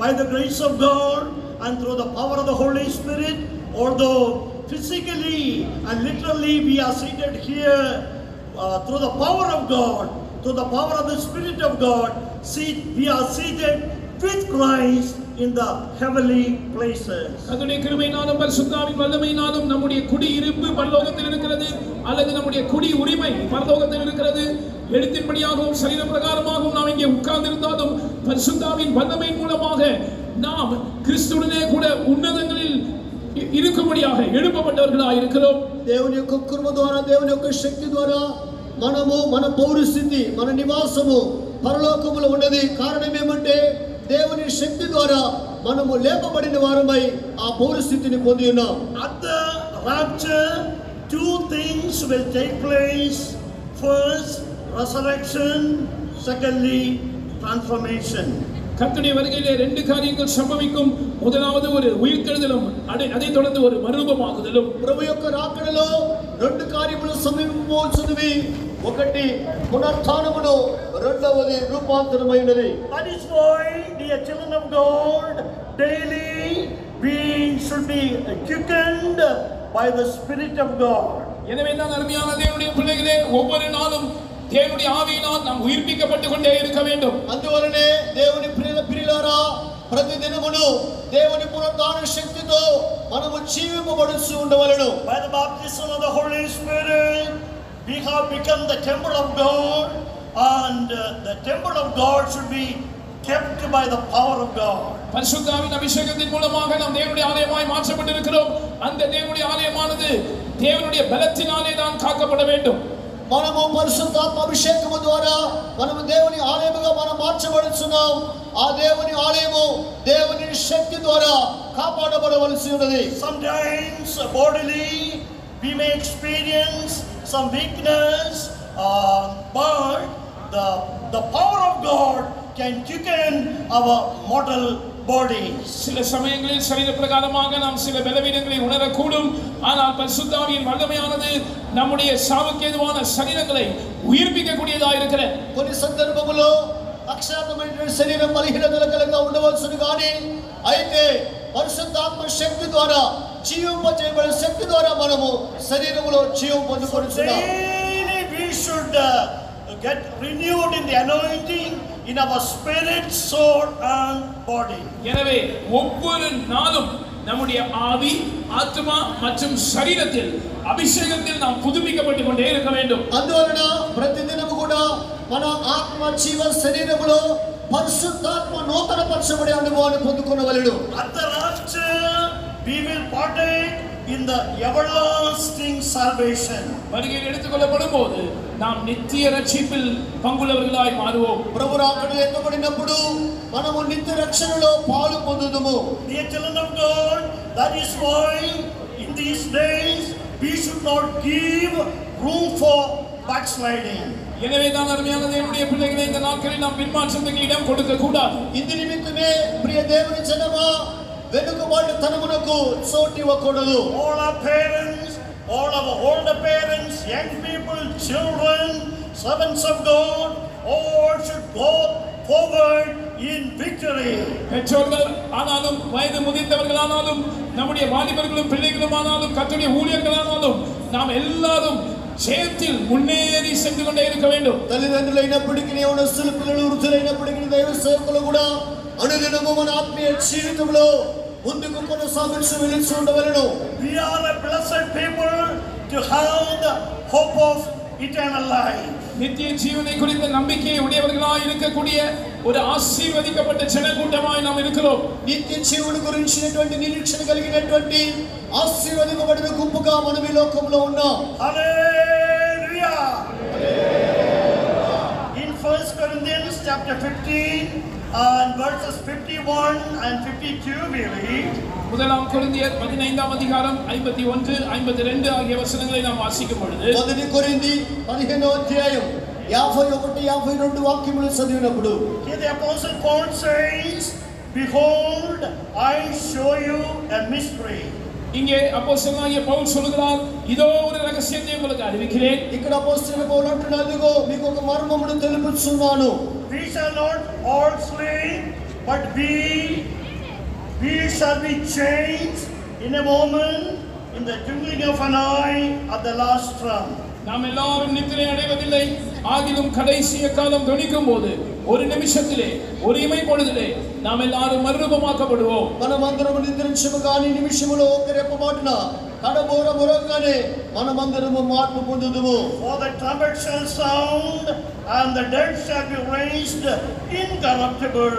by the grace of God and through the power of the Holy Spirit. Although physically and literally we are seated here through the power of God, through the power of the Spirit of God, we are seated with Christ in the heavenly places. அதனுடைய கிருபையினாலும் பரிசுத்தாவின் வல்லமையினாலும் நம்முடைய குடியிருப்பு பரலோகத்தில் இருக்கிறது, அல்லது நம்முடைய குடி உரிமை பரலோகத்தில் இருக்கிறது. எழுத்தின்படியாகவும் சரீர பிரகாரமாகவும் நாம் இங்கே உட்கார்ந்திருந்தாலும் பரிசுத்தாவின் வல்லமையின் மூலமாக நாம் கிறிஸ்துவுடனே கூட உன்னதங்களில் இருக்கும்படியாக எழுப்பப்பட்டவர்களாக இருக்கிறோம். దేవుని యొక్క కృప ద్వారా, దేవుని యొక్క శక్తి ద్వారా మనము మన పౌరస్థితి, మన నివాసము పరలోకములో ఉన్నది. కారణం ఏమంటే దేవుని శక్తి ద్వారా మనము లేపబడిన వారమై ఆ పౌరస్థితిని పొంది ఉన్నాం. At the rapture, two things will take place. First, resurrection. Secondly, transformation. கர்த்தருடைய வருகையிலே ரெண்டு காரியங்கள் சம்பவிக்கும். முதலாவது ஒரு உயிர்த்தெழுதலும், அதை தொடர்ந்து ஒரு மறுரூபமாகுதலும். ప్రభు యొక్క రాకడలో రెండు కార్యములు సంభవించబోతున్నవి. ఒకటి పునరుత్థానమును, రెండవది రూపాంతరమైనది. That is why, dear children of God, daily we should be quickened by the Spirit of God. எனவே தான் அருமையான தேவனுடைய பிள்ளைகளே, ஒவ்வொரு நாளும் தேவனுடைய ஆவியினால் நாம் உயிர்ப்பிக்கப்பட்டு கொண்டே இருக்க வேண்டும். అందువలనే దేవుని ప్రియులారా, ప్రతి దినమును దేవుని పునరుద్ధాన శక్తితో మనము జీవింపబడుచు ఉండవలెను. By the baptism of the Holy Spirit, we have become the temple of God, and the temple of God should be kept by the power of God. பரிசுத்தாவின் அபிஷேகத்தின் மூலமாக நாம் தேவனுடைய ஆலயமாய் மாற்றப்பட்டிருக்கிறோம். அந்த தேவனுடைய ஆலயமானது தேவனுடைய பலத்தினாலே தான் காக்கப்பட வேண்டும். మనము పరిశుద్ధాత్మ అభిషేకము ద్వారా మనము దేవుని ఆలయముగా మనం మార్చబడుచున్నాం. ఆ దేవుని ఆలయము దేవుని శక్తి ద్వారా కాపాడబడవలసి ఉన్నది. Sometimes bodily we may experience some weakness, but the power of God can quicken our mortal bodies. சில சமயங்களில் சரீர பிரகாரமாக நாம் சில பலவீனங்களை உணரக்கூடும். ஆனால் பரிசுத்தாவியின் வல்லமையானது நம்முடைய சாவுக்கு ஏதுவான சரீரங்களை உயிர்ப்பிக்கக்கூடியதாக இருக்கிறது. కొన్ని సందర్భములో అక్షరాత్మైన శరీరం బలహీనతల కలిగిగా ఉండవలసింది, కానీ అయితే పరిశుద్ధాత్మ శక్తి ద్వారా జీవింపజేయబడిన శక్తి ద్వారా మనము శరీరములో జీవం పొందుకొనుచున్నాం. Daily we should get renewed in the anointing in our spirit, soul and body. எனவே ஒவ்வொரு நாளும் நம்முடைய ஆவி, ஆத்மா மற்றும் சரீரத்தில் அபிஷேகத்தில் நாம் புதுப்பிக்கப்பட்டு கொண்டே இருக்க வேண்டும். అందువలన ప్రతిదినము కూడా మన ఆత్మ, జీవ, శరీరములో పరిశుద్ధాత్మ నూతనపరచబడే అనుభవాన్ని పొందుకొనవలెను. At the rapture we will partake in the everlasting salvation. வருகையில் எடுத்துக்கொள்ளப்படும் போது நாம் நித்திய ரட்சிப்பில் பங்குள்ளவர்களாய் மாறுவோம். ప్రభు రాకడలో ఎత్తబడినప్పుడు మనము నిత్య రక్షణలో పాలు పొందుదుము. Dear children of God, that is why in these days we should not give room for backsliding. எனவே தான் அருமையான தேவனுடைய பிள்ளைகளை, இந்த நாட்களில் நாம் பின்மாற்றத்துக்கு இடம் கொடுக்க கூடாது. ఇందు నిమిత్తమే ప్రియ దేవుని జనమా, వెనుకబాటుతనమునకు చోటు ఇవ్వకూడదు. All our parents, all our older parents, young people, children, servants of God, all should go forward in victory. பெற்றோர்கள் ஆனாலும் வயது முதிர்ந்தவர்களானாலும் நம்முடைய வாலிபர்களும் பிள்ளைகளுமானாலும் கர்த்தருடைய ஊழியர்களானாலும் நாம் எல்லாரும் ஜெயத்தில் முன்னேறி சென்று கொண்டே இருக்க வேண்டும். తల్లిదండ్రులైనప్పటికీ యవనస్తులు పిల్లలు వృద్ధులైనప్పటికీ దైవ సేవకులు కూడా అనుదినము మన ఆత్మీయ జీవితంలో ముందుకు కొనసాగుతూ వెళ్తూ ఉండవలెను. We are a blessed people to have the hope of eternal life. நித்திய ஜீவனை குறித்த நம்பிக்கையை உடையவர்களாய் இருக்கக்கூடிய ஒரு ஆசீர்வதிக்கப்பட்ட ஜனக்கூட்டமாய் நாம் இருக்கிறோம். నిత్య జీవుని గురించినటువంటి నిరీక్షణ కలిగినటువంటి ఆశీర్వదింపబడిన గుంపుగా మనం ఈ లోకంలో ఉన్నాం. Hallelujah. In 1 Corinthians chapter 15 and verses 51 and 52 we read, முதலாம் கொரிந்தியர் 15ஆம் அதிகாரம் 51 52 ஆகிய வசனங்களை நாம் வாசிக்கும் பொழுது, మొదటి కొరింథీ 15వ అధ్యాయం 51 52 వాక్యములు చదివినప్పుడు here the apostle Paul says, behold, I show you a mystery. இங்கே அப்போஸ்தலனாகிய பவுல் சொல்கிறார், இதோ ஒரு ரகசியத்தை உங்களுக்கு அறிவிக்கிறேன். ఇక్కడ అపోస్తలుడు పౌలు అంటున్నాడు, మీకు ఒక మర్మమును తెలుపుచున్నాను. We shall not all sleep, but we shall be changed in a moment, in the twinkling of an eye, at the last trump. நாம் எல்லாரும் நித்திரை அடைவதில்லை, ஆகிலும் கடைசிய காலம் தொனிக்கும் போது ஒரு நிமிஷத்திலே ஒரு இமை பொழுதிலே நாம் எல்லாரும் மறுரூபமாக்கப்படுவோம். మనమందరము నిద్రించము గాని నిమిషములో ఒక రెప్పపాటున కడబోర మొరగానే మనమందరము మార్పు పొందుదుము. For the trumpet shall sound, and the dead shall be raised incorruptible,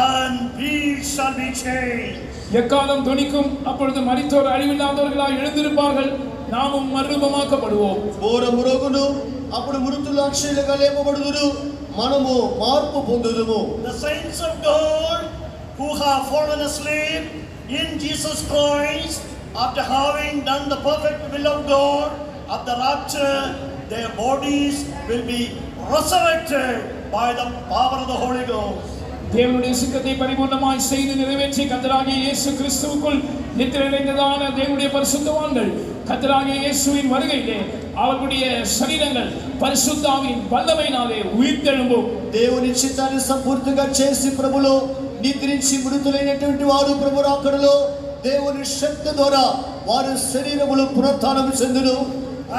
and we shall be changed. எக்காலம் தொனிக்கும், அப்பொழுது மரித்தோர் அழிவில்லாதவர்களாய் எழுந்திருப்பார்கள், நாமும் மறுரூபமாக்கப்படுவோம். బోర మొరగును, అప్పుడు మృతులు అక్షయులుగా లేపబడుదురు, మనము మార్పు పొందుదుము. The saints of God who have fallen asleep in Jesus Christ, after having done the perfect will of God, at the rapture, their bodies will be resurrected by the power of the Holy Ghost. தேவனுடைய சித்தத்தை பரிபூர்ணமாய் செய்து நிறைவேற்றி கர்த்தராகிய இயேசு கிறிஸ்துவுக்குள் நித்திரையடைந்ததான தேவனுடைய பரிசுத்தவான்கள் கர்த்தராகிய இயேசுவின் வருகையிலே அவர்களுடைய சரீரங்கள் பரிசுத்த ஆவியின் வல்லமையினாலே உயிர்த்தெழும்பும். దేవుని చిత్తాన్ని సంపూర్తిగా చేసి ప్రభులో నిద్రించి మృతులైనటువంటి వారు ప్రభు రాకడలో దేవుని శక్తి ద్వారా వారి శరీరములు పునరుత్థానం చెందును.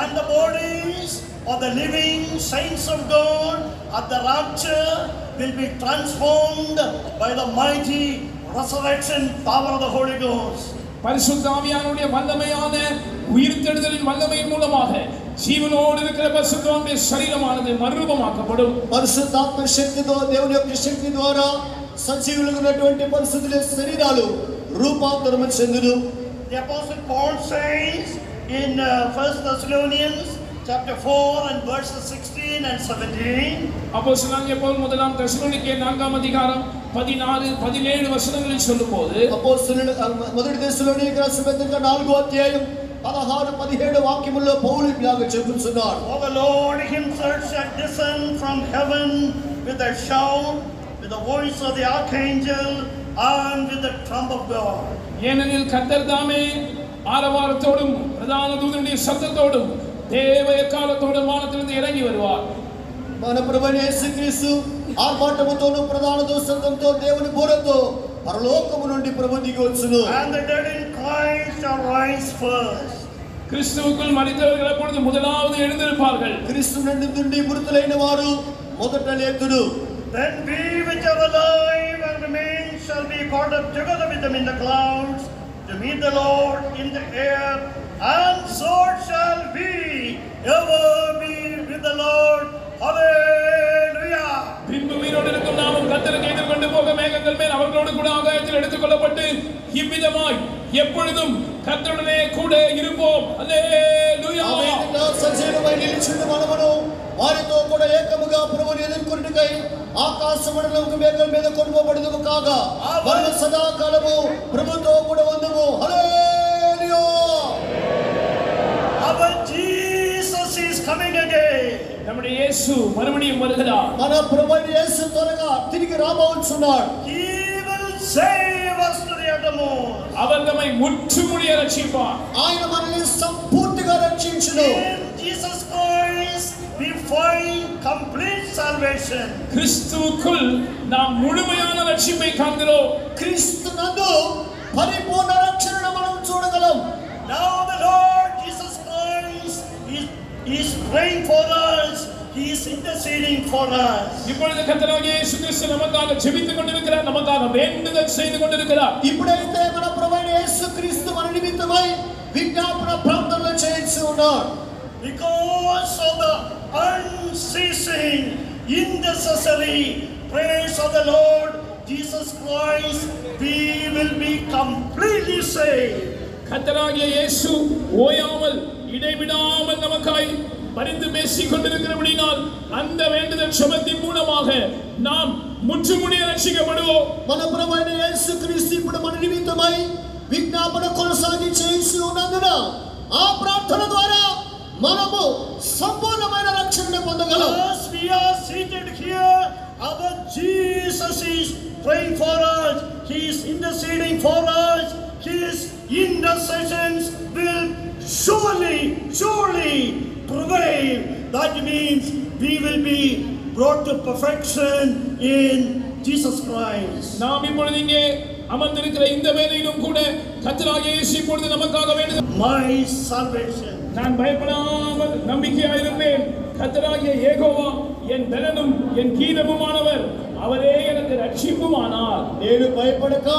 And the bodies of the living saints of God at the rapture will be transformed by the mighty resurrection power of the Holy Ghost. பரிசுத்த ஆவியானுடைய வல்லமையான உயிர்த்தெழுதலின் வல்லமையின் மூலமாக ஜீவனோடு இருக்கிற பரிசுத்தவானுடைய சரீரமானது மறுரூபமாக்கப்படும். పరిశుద్ధాత్మ శక్తితో దేవుని యొక్క శక్తి ద్వారా సజీవులుగా ఉన్నటువంటి పరిశుద్ధుల శరీరాలు రూపాంతరం చెందును. The apostle Paul says in 1 Thessalonians chapter 4 and verses 16 and 17, அப்போஸ்தலனாகிய பவுல் முதலாம் தெசலோனிக்கேயர் 4ஆம் அதிகாரம் 16 17 வசனங்களில் சொல்லும்போது, అపోస్తలుల మొదటి దశలోనికైన రాసిన పత్రిక 4వ అధ్యాయం 16 17 వాక్యముల్లో పౌలు ఇలాగ చెబుతున్నాడు. for the Lord himself shall descend from heaven with a shout, with the voice of the archangel, and with the trump of God. ஏனெனில் கர்த்தர் தாமே ஆரவாரத்தோடும் பிரதான தூதனுடைய சத்தத்தோடும் தேவ எக்காலத்தோடும் வானத்திலிருந்து இறங்கி வருவார். మన ప్రభువైన యేసుక్రీస్తు ఆర్భాటముతోను ప్రధాన దూతంతో దేవుని బూరతో పరలోకము నుండి ప్రభు దిగి వచ్చును. And the dead in Christ shall rise first. கிறிஸ்துவுக்குள் மரித்தவர்கள் அப்பொழுது முதலாவது எழுந்திருப்பார்கள். క్రీస్తు నుండి మృతులైన వారు మొదట లేతురు. Then we which are alive and remain shall be caught up together with them in the clouds to meet the Lord in the air, and so shall we ever be with the Lord. Hallelujah. பின்பு உயிரோடு இருக்கும் நாமும் கர்த்தருக்கு எதிர்கொண்டு போக மேகங்கள் மேல் அவர்களோடு கூட ஆகாயத்தில் எடுத்துக்கொள்ளப்பட்டு இவ்விதமாய் எப்பொழுதும் கர்த்தருடனே கூட இருப்போம். அல்லேலூயா. సజీవమై నిలిచిన మనమును వారితో కూడా ఏకముగా ప్రభువుని ఎదుర్కొనుటకై ఆకాశ మండలముకు మేఘాల మీద కొనుపోబడుదుము కాగా మనము సదాకాలము ప్రభుతో కూడా ఉందుము. హల్లెలూయా. Our Jesus is coming again. நம்முடைய இயேசு மறுபடியும் வருகிறார். మన ప్రభువైన యేసు త్వరగా తిరిగి రాబోతున్నాడు. He will save us to the uttermost. அவர் நம்மை முற்றுமுடிய ரட்சிப்பார். ఆయన మనల్ని సంపూర్తిగా రక్షించును. In Jesus Christ we find complete salvation. salvation. கிறிஸ்துவுக்குள் நாம் முழுமையான ரட்சிப்பை காண்கிறோம். క్రీస్తునందు పరిపూర్ణ రక్షణను మనం చూడగలం. Now the Lord Jesus Christ is praying for us. He is interceding for us. இப்பொழுது கர்த்தராகிய இயேசு கிறிஸ்து நமக்காக ஜெபித்துக் கொண்டிருக்கிறார், நமக்காக வேண்டுதல் செய்து கொண்டிருக்கிறார். ఇప్పుడైతే మన ప్రభువైన యేసుక్రీస్తు మన నిమిత్తమై విజ్ఞాపన ప్రార్థనలు చేయించు ఉన్నాడు. Because of the unceasing intercessory prayers of the Lord Jesus Christ, we will be completely saved. கர்த்தராகிய இயேசு ஓயாமல் இடைவிடாமல் நமக்காய் பரிந்து பேசிக் கொண்டிருக்கிறபடியால் அந்த வேண்டுதல் ஜெபத்தின் மூலமாக நாம் முற்றுமுடிய ரட்சிக்கப்படுவோம். మన ప్రభువైన యేసుక్రీస్తు ఇప్పుడు మన నిమిత్తమై విజ్ఞాపన కొనసాగి చేయించు ఉన్నందున ఆ ప్రార్థన ద్వారా మనము సంపూర్ణమైన రక్షణను పొందగలం. As we are seated here, our Jesus is praying for us. He is interceding for us. His intercessions will surely prevail. That means we will be brought to perfection in Jesus Christ. நாம் இப்பொழுது இங்கே அமர்ந்திருக்கிற இந்த வேளையிலும் கூட கர்த்தராகிய இயேசு இப்பொழுது நமக்காக வேண்டுதல், My salvation. நான் பயப்படாமல் நம்பிக்கையாயிருப்பேன். கர்த்தராகிய யெகோவா என் பலனும் என் கீதமுமானவர், அவரே எனக்கு ரட்சிப்புமானார். నేను భయపడక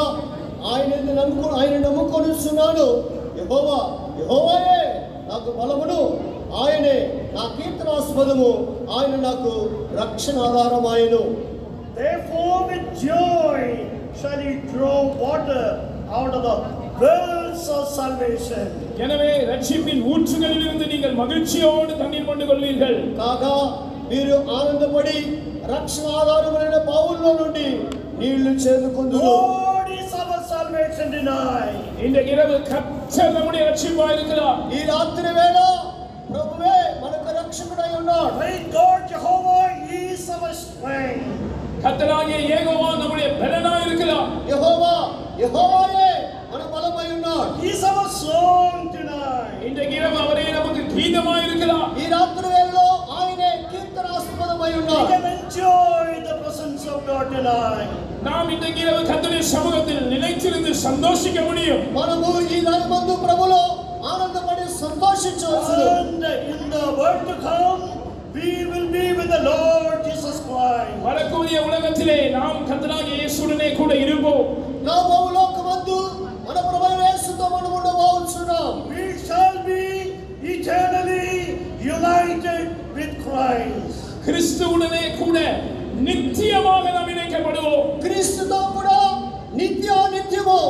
ఆయన నమ్ముకొనుచున్నాను. యెహోవాయే నాకు బలమును, ఆయనే నా కీర్తనాస్పదము, ఆయన నాకు రక్షణ ఆధారమాయను. Therefore with joy shall he draw water out of the wells of salvation. எனவே ரட்சிப்பின் ஊற்றுகளில் இருந்து நீங்கள் மகிழ்ச்சியோடு தண்ணீர் கொண்டு கொள்வீர்கள். కాగా మీరు ఆనందపడి రక్షణ ఆధారమైన బావుల్లో నుండి నీళ్లు చేదుకొందురు. Lord is our salvation tonight. இந்த இரவு கர்த்தர் நம்முடைய ரட்சிப்பாய் இருக்கிறார். ఈ రాత్రి వేళ ప్రభువే మనకు రక్షకుడై ఉన్నాడు. Great God Jehovah is our strength. கர்த்தராகிய யெகோவா நம்முடைய பலனாய் இருக்கிறார். యెహోవాయే మన బలమై ఉన్నాడు. He is our song tonight. இந்த இரவு அவரே நமக்கு கீதமாய் இருக்கிறார். ఈ రాత్రి వేళలో ఆయనే కీర్తనాస్పదమై We ఉన్నాడు. can enjoy the presence of God tonight. நாம் இந்த இரவு கர்த்தருடைய சமூகத்தில் நிலைத்திருந்து சந்தோஷிக்க முடியும். మనము ఈ దినమందు ప్రభులో ఆనందపడి సంతోషించవచ్చు. And in the world to come, we will be with the Lord Jesus Christ. வரக்கூடிய உலகத்திலே நாம் கர்த்தராகிய இயேசுவுடனே கூட இருப்போம். రాబో లోకమందు మన ప్రభువైన యేసుతో మనము ఉండబోతున్నాం. We shall be eternally united with Christ. கிறிஸ்துவுடனே கூட நித்தியமாக நாம் இணைக்கப்படுவோம். క్రీస్తుతో కూడా నిత్యము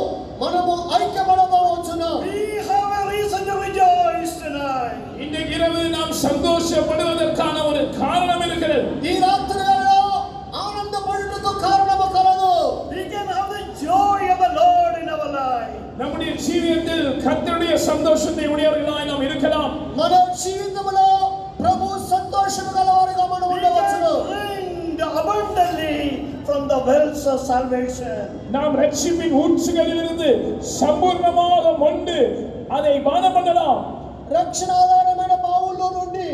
మనము ఐక్యపడబోతున్నాం. We have a reason to rejoice tonight. இந்த இரவு நாம் சந்தோஷப்படுவதற்கான ஒரு காரணம் இருக்கிறது. ఈ రాత్రి వేళలో ఆనందపడుటకు కారణము కలదు. We can have the joy of the Lord in our life. நம்முடைய ஜீவியத்தில் கர்த்தருடைய சந்தோஷத்தை உடையவர்களாய் நாம் இருக்கலாம். మన జీవితంలో ప్రభు సంతోషము గలవారుగా మనం We ఉండవచ్చును. can drink abundantly from the wells of salvation. நாம் ரட்சிப்பின் ஊற்றுகளிலிருந்து சம்பூர்ணமாக மொண்டு அதை பானம் பண்ணலாம். రక్షణ ఆధారమైన బావుల్లో నుండి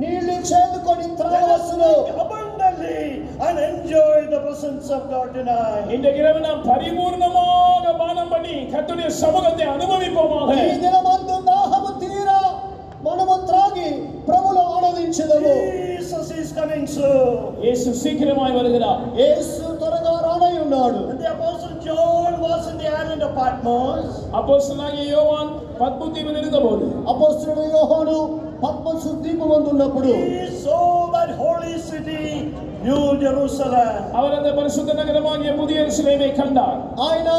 నీళ్లు చేదుకొని త్రాగవచ్చును. Abundantly and enjoy the presence of God tonight. இந்த இரவு நாம் பரிபூர்ணமாக பானம் பண்ணி கர்த்தருடைய சமூகத்தை அனுபவிப்போமாக. ఈ దినమందు దాహము తీరా మనము త్రాగి ప్రభులో ఆనందించెదము. Jesus is coming soon. இயேசு சீக்கிரமாய் வருகிறார். యేసు త్వరగా రానై ఉన్నాడు. When the apostle John was in the island of Patmos, அப்போஸ்தலனாகிய யோவான் பத்மு தீவில் இருந்தபோது అపొస్తలుడు యోహాను పద్మసు ద్వీపమందు ఉన్నప్పుడు he saw that holy city, New Jerusalem. அவர் அந்த பரிசுத்த நகரமாகிய புதிய எருசலேமை கண்டார். ఆయన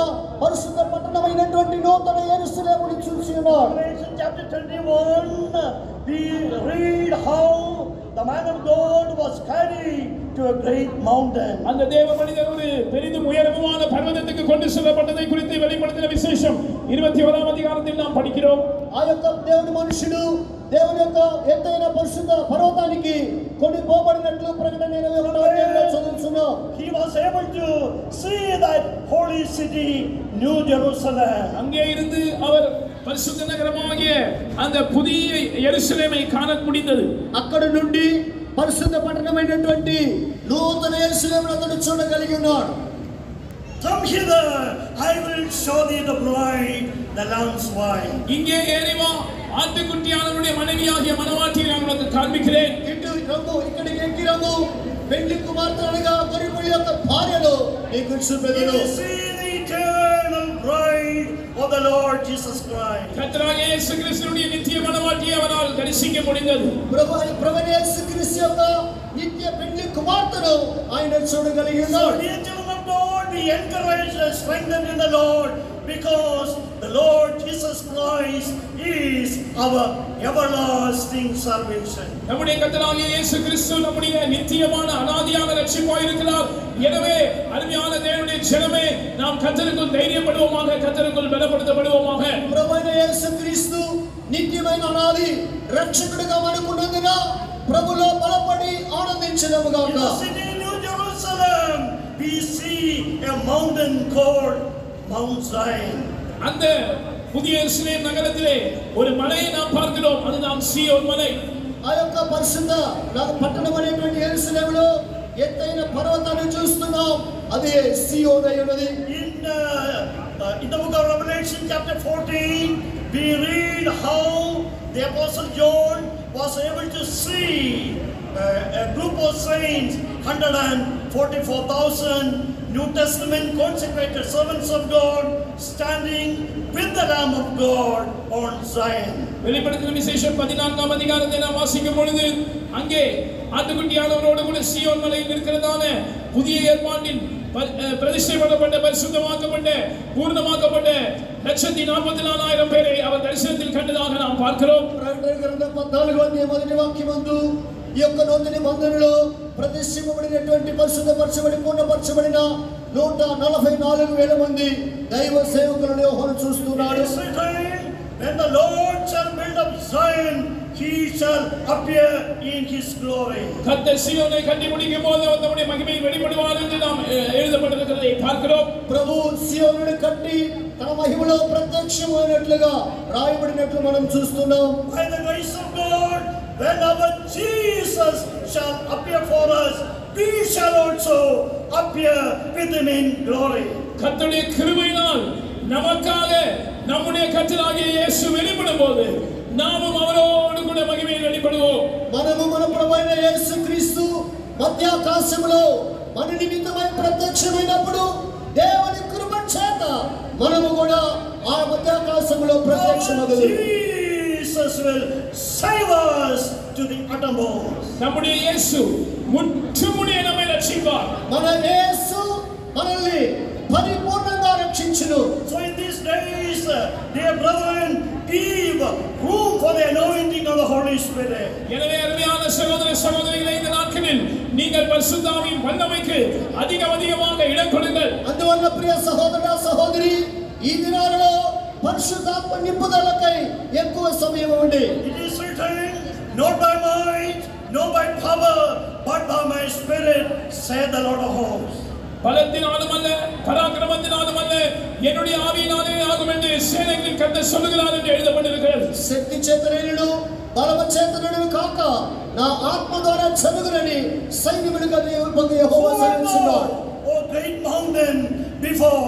పరిశుద్ధ పట్టణమైనటువంటి నూతన యెరూషలేమును చూసి ఉన్నాడు. Revelation chapter 21, we read how the man of God was carried to a great mountain. அந்த தேவ மனிதர் ஒரு பெரிதும் உயரமான பர்வதத்துக்கு கொண்டு செல்லப்பட்டதை குறித்து வெளிப்படுத்தின விசேஷம் 21ஆம் அதிகாரத்தில் நாம் படிக்கிறோம். ఆ యొక్క దేవుని మనుషుడు దేవుని యొక్క ఎత్తైన పరిశుద్ధ పర్వతానికి కొని పోబడినట్లు ప్రకటన 21వ అధ్యాయంలో చదువుతున్నాం. He was able to see that holy city, New Jerusalem. அங்கே இருந்து அவர் பரிசுத்த நகரமாகிய அந்த புதிய எருசலேமை காண முடிந்தது. అక్కడ నుండి పరిశుద్ధ పట్టణమైనటువంటి నూతన యెరూషలేమును అతడు చూడగలిగి ఉన్నాడు. Come hither, I will show thee the bride, the lamb's wife. இங்கே ஏறி வா, ஆட்டுக்குட்டியானவருடைய மனைவியாகிய மணவாட்டியை நான் உனக்கு காண்பிக்கிறேன். ఇటు రమ్ము, ఇక్కడికి ఎక్కి రమ్ము, పెళ్లి కుమార్తె అనగా గొర్రెపిల్ల యొక్క భార్యను నీకు చూపెదను. You see the eternal bride of the Lord Jesus Christ. கர்த்தராகிய இயேசு கிறிஸ்துவின் நித்திய மணவாட்டியை அவரால் தரிசிக்க முடிந்தது. ప్రభు యేసు క్రీస్తు యొక్క నిత్య పెళ్లి కుమార్తెను ఆయన చూడగలిగి ఉన్నాడు. Dear children of God, be encouraged and strengthened in the Lord, because the Lord Jesus Christ is our everlasting salvation. நம்முடைய கர்த்தராகிய இயேசு கிறிஸ்து நம்முடைய நித்தியமான அநாதியான ரட்சிப்பாய் இருக்கிறார். எனவே அருமையான தேவனுடைய ஜனமே, நாம் கர்த்தருக்குள் தைரியப்படுவோமாக, கர்த்தருக்குள் பலப்படுத்தப்படுவோமாக. ప్రభువైన యేసు క్రీస్తు నిత్యమైన అనాది రక్షకుడిగా మనకున్నందున ప్రభులో బలపడి ఆనందించదముగాక. In the city New Jerusalem, we see a mountain called Mount Zion. அந்த புதிய எருசலேம் நகரத்திலே ஒரு மலையை நாம் பார்க்கிறோம். அதுதான் சீயோன் மலை. ఆ యొక్క పరిశుద్ధ పట్టణం అనేటువంటి యెరూషలేములో ఎత్తైన పర్వతాన్ని చూస్తున్నాం. అదే సీయోను అయి ఉన్నది. In the book of Revelation chapter 14, we read how the Apostle John was able to see a group of saints, 144,000 New Testament consecrated servants of God, standing with the Lamb of God on Zion. வெளிப்படுத்தின விசேஷம் 14ஆம் அதிகாரத்தை நாம் வாசிக்கும் பொழுது அங்கே ஆட்டுக்குட்டியானவரோடு கூட சீயோன் மலையில் இருக்கிறதான புதிய ஏற்பாட்டின் பிரதிஷ்டை பண்ணப்பட்ட பரிசுத்தமாக்கப்பட்ட பூர்ணமாக்கப்பட்ட 144,000 பேரை அவர் தரிசனத்தில் கண்டதாக நாம் பார்க்கிறோம். ప్రకటన గ్రంథం 14వ మొదటి వాక్యమందు ఈ యొక్క నూతన నిబంధనలో ప్రతిష్ఠింపబడినటువంటి పరిశుద్ధపరచబడి పూర్ణపరచబడిన 144,000 మంది దైవ సేవకులను యోహాను చూస్తున్నాడు. When the Lord shall build up Zion, he shall appear in his glory. கர்த்தர் சீயோனை கட்டி முடிக்கும் போது அவருடைய மகிமை வெளிப்படுவார் என்று நாம் எழுதப்பட்டிருக்கிறதை பார்க்கிறோம். ప్రభు సీయోనును కట్టి తన మహిమలో ప్రత్యక్షమైనట్లుగా రాయబడినట్లు మనం చూస్తున్నాం. By the grace of God, when our Jesus shall appear for us, we shall also appear with him in glory. கர்த்தருடைய கிருபையினால் நமக்காக நம்முடைய கர்த்தராகிய இயேசு வெளிப்படும்போது நாமும் அவரோடு கூட மகிமையில் வெளிப்படுவோம். మనము మన ప్రభువైన యేసుక్రీస్తు మధ్యాకాశములో మన నిమిత్తమై ప్రత్యక్షమైనప్పుడు దేవుని కృప చేత మనము కూడా ఆ మధ్యాకాశములో ప్రత్యక్షమగుదు. Jesus will save us to the uttermost. நம்முடைய இயேசு முற்றுமுடிய நம்மை ரட்சிப்பார். మన యేసు మనల్ని పరిపూర్ణంగా రక్షించును. So in these days, dear brethren, give room for the anointing of the Holy Spirit. எனவே அருமையான சகோதர சகோதரிகளே, இந்த நாட்களில் நீங்கள் பரிசுத்த ஆவியின் வல்லமைக்கு அதிகமாக இடம் கொடுங்கள். అందువల్ల ప్రియ సహోదర సహోదరి, ఈ దినాలలో పరిశుద్ధాత్మ నింపుదలకై ఎక్కువ సమయం ఇవ్వండి. It is written, not by might, not by power, but by my spirit, saith the Lord of hosts. பலத்தினாலும் அல்ல, பராக்கிரமத்தினாலும் அல்ல, என்னுடைய ஆவியினாலே ஆகும் என்று சேனைகளின் கர்த்தர் சொல்லுகிறார் என்று எழுதப்பட்டிருக்கிறது. శక్తి చేతనేను బలవ చేతనేను కాక నా ఆత్మ ద్వారా చదువునని సైన్యములుగా దేవుడు యెహోవా సెలవిస్తున్నాడు. O great mountain, before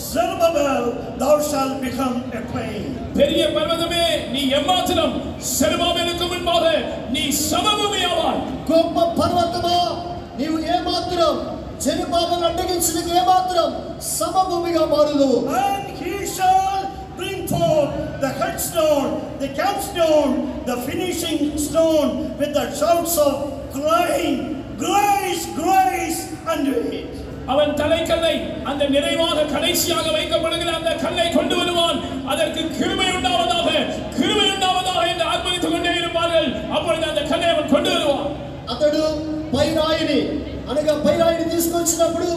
Zerubbabel thou shalt become a plain. பெரிய பர்வதமே, நீ எம்மாத்திரம் செருபாபேலுக்கு முன்பாக நீ சமபூமியாவாய். గొప్ప పర్వతమా, నీవు ఏమాత్రం జెరుబాబెలు అడ్డగించడానికి ఏమాత్రం సమభూమిగా మారుదు. And he shall bring forth the headstone, the capstone, the finishing stone, with the shouts of crying, grace, grace unto it. அவன் தலைக்கல்லை, அந்த நிறைவாக கடைசியாக வைக்கப்படுகிற அந்த கல்லை கொண்டு வருவான். அதற்கு கிருபை உண்டாவதாக, கிருபை உண்டாவதாக என்று ஆர்ப்பரித்துக் கொண்டே இருப்பார்கள். அப்பொழுது அந்த கல்லை அவன் கொண்டு வருவான். అతడు పైరాయిని అనగా పైరాయిని తీసుకొచ్చినప్పుడు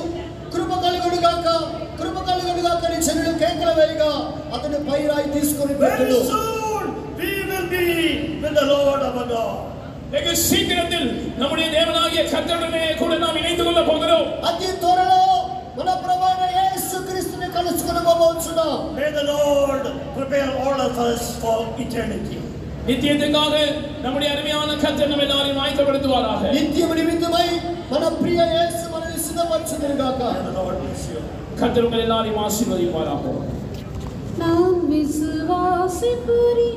కృప కలుగునుగాక, కృప కలుగునుగాక అని జనులు కేకలు వేయగా అతడు పైరాయి తీసుకొని Very పెట్టెను. soon we will be with the Lord our God. வெகு சீக்கிரத்தில் நம்முடைய தேவனாகிய கர்த்தருடனே கூட நாம் இணைந்து கொள்ள போகிறோம். అతి త్వరలో మన ప్రభువైన యేసుక్రీస్తుని కలుసుకొనబోతున్నాం. May the Lord prepare all of us for eternity. நித்தியத்துக்காக நம்முடைய அருமையான கர்த்தர் நம்ம எல்லாரையும் ஆயத்தப்படுத்துவாராக. நித்தியம் நிமித்தமாய் మన ప్రియ యేసు మనల్ని సిద్ధపరచునుగాక. கர்த்தர் உங்களை எல்லாரையும் ஆசீர்வதிப்பாராக. நான் விசுவாசிக்கிறேன்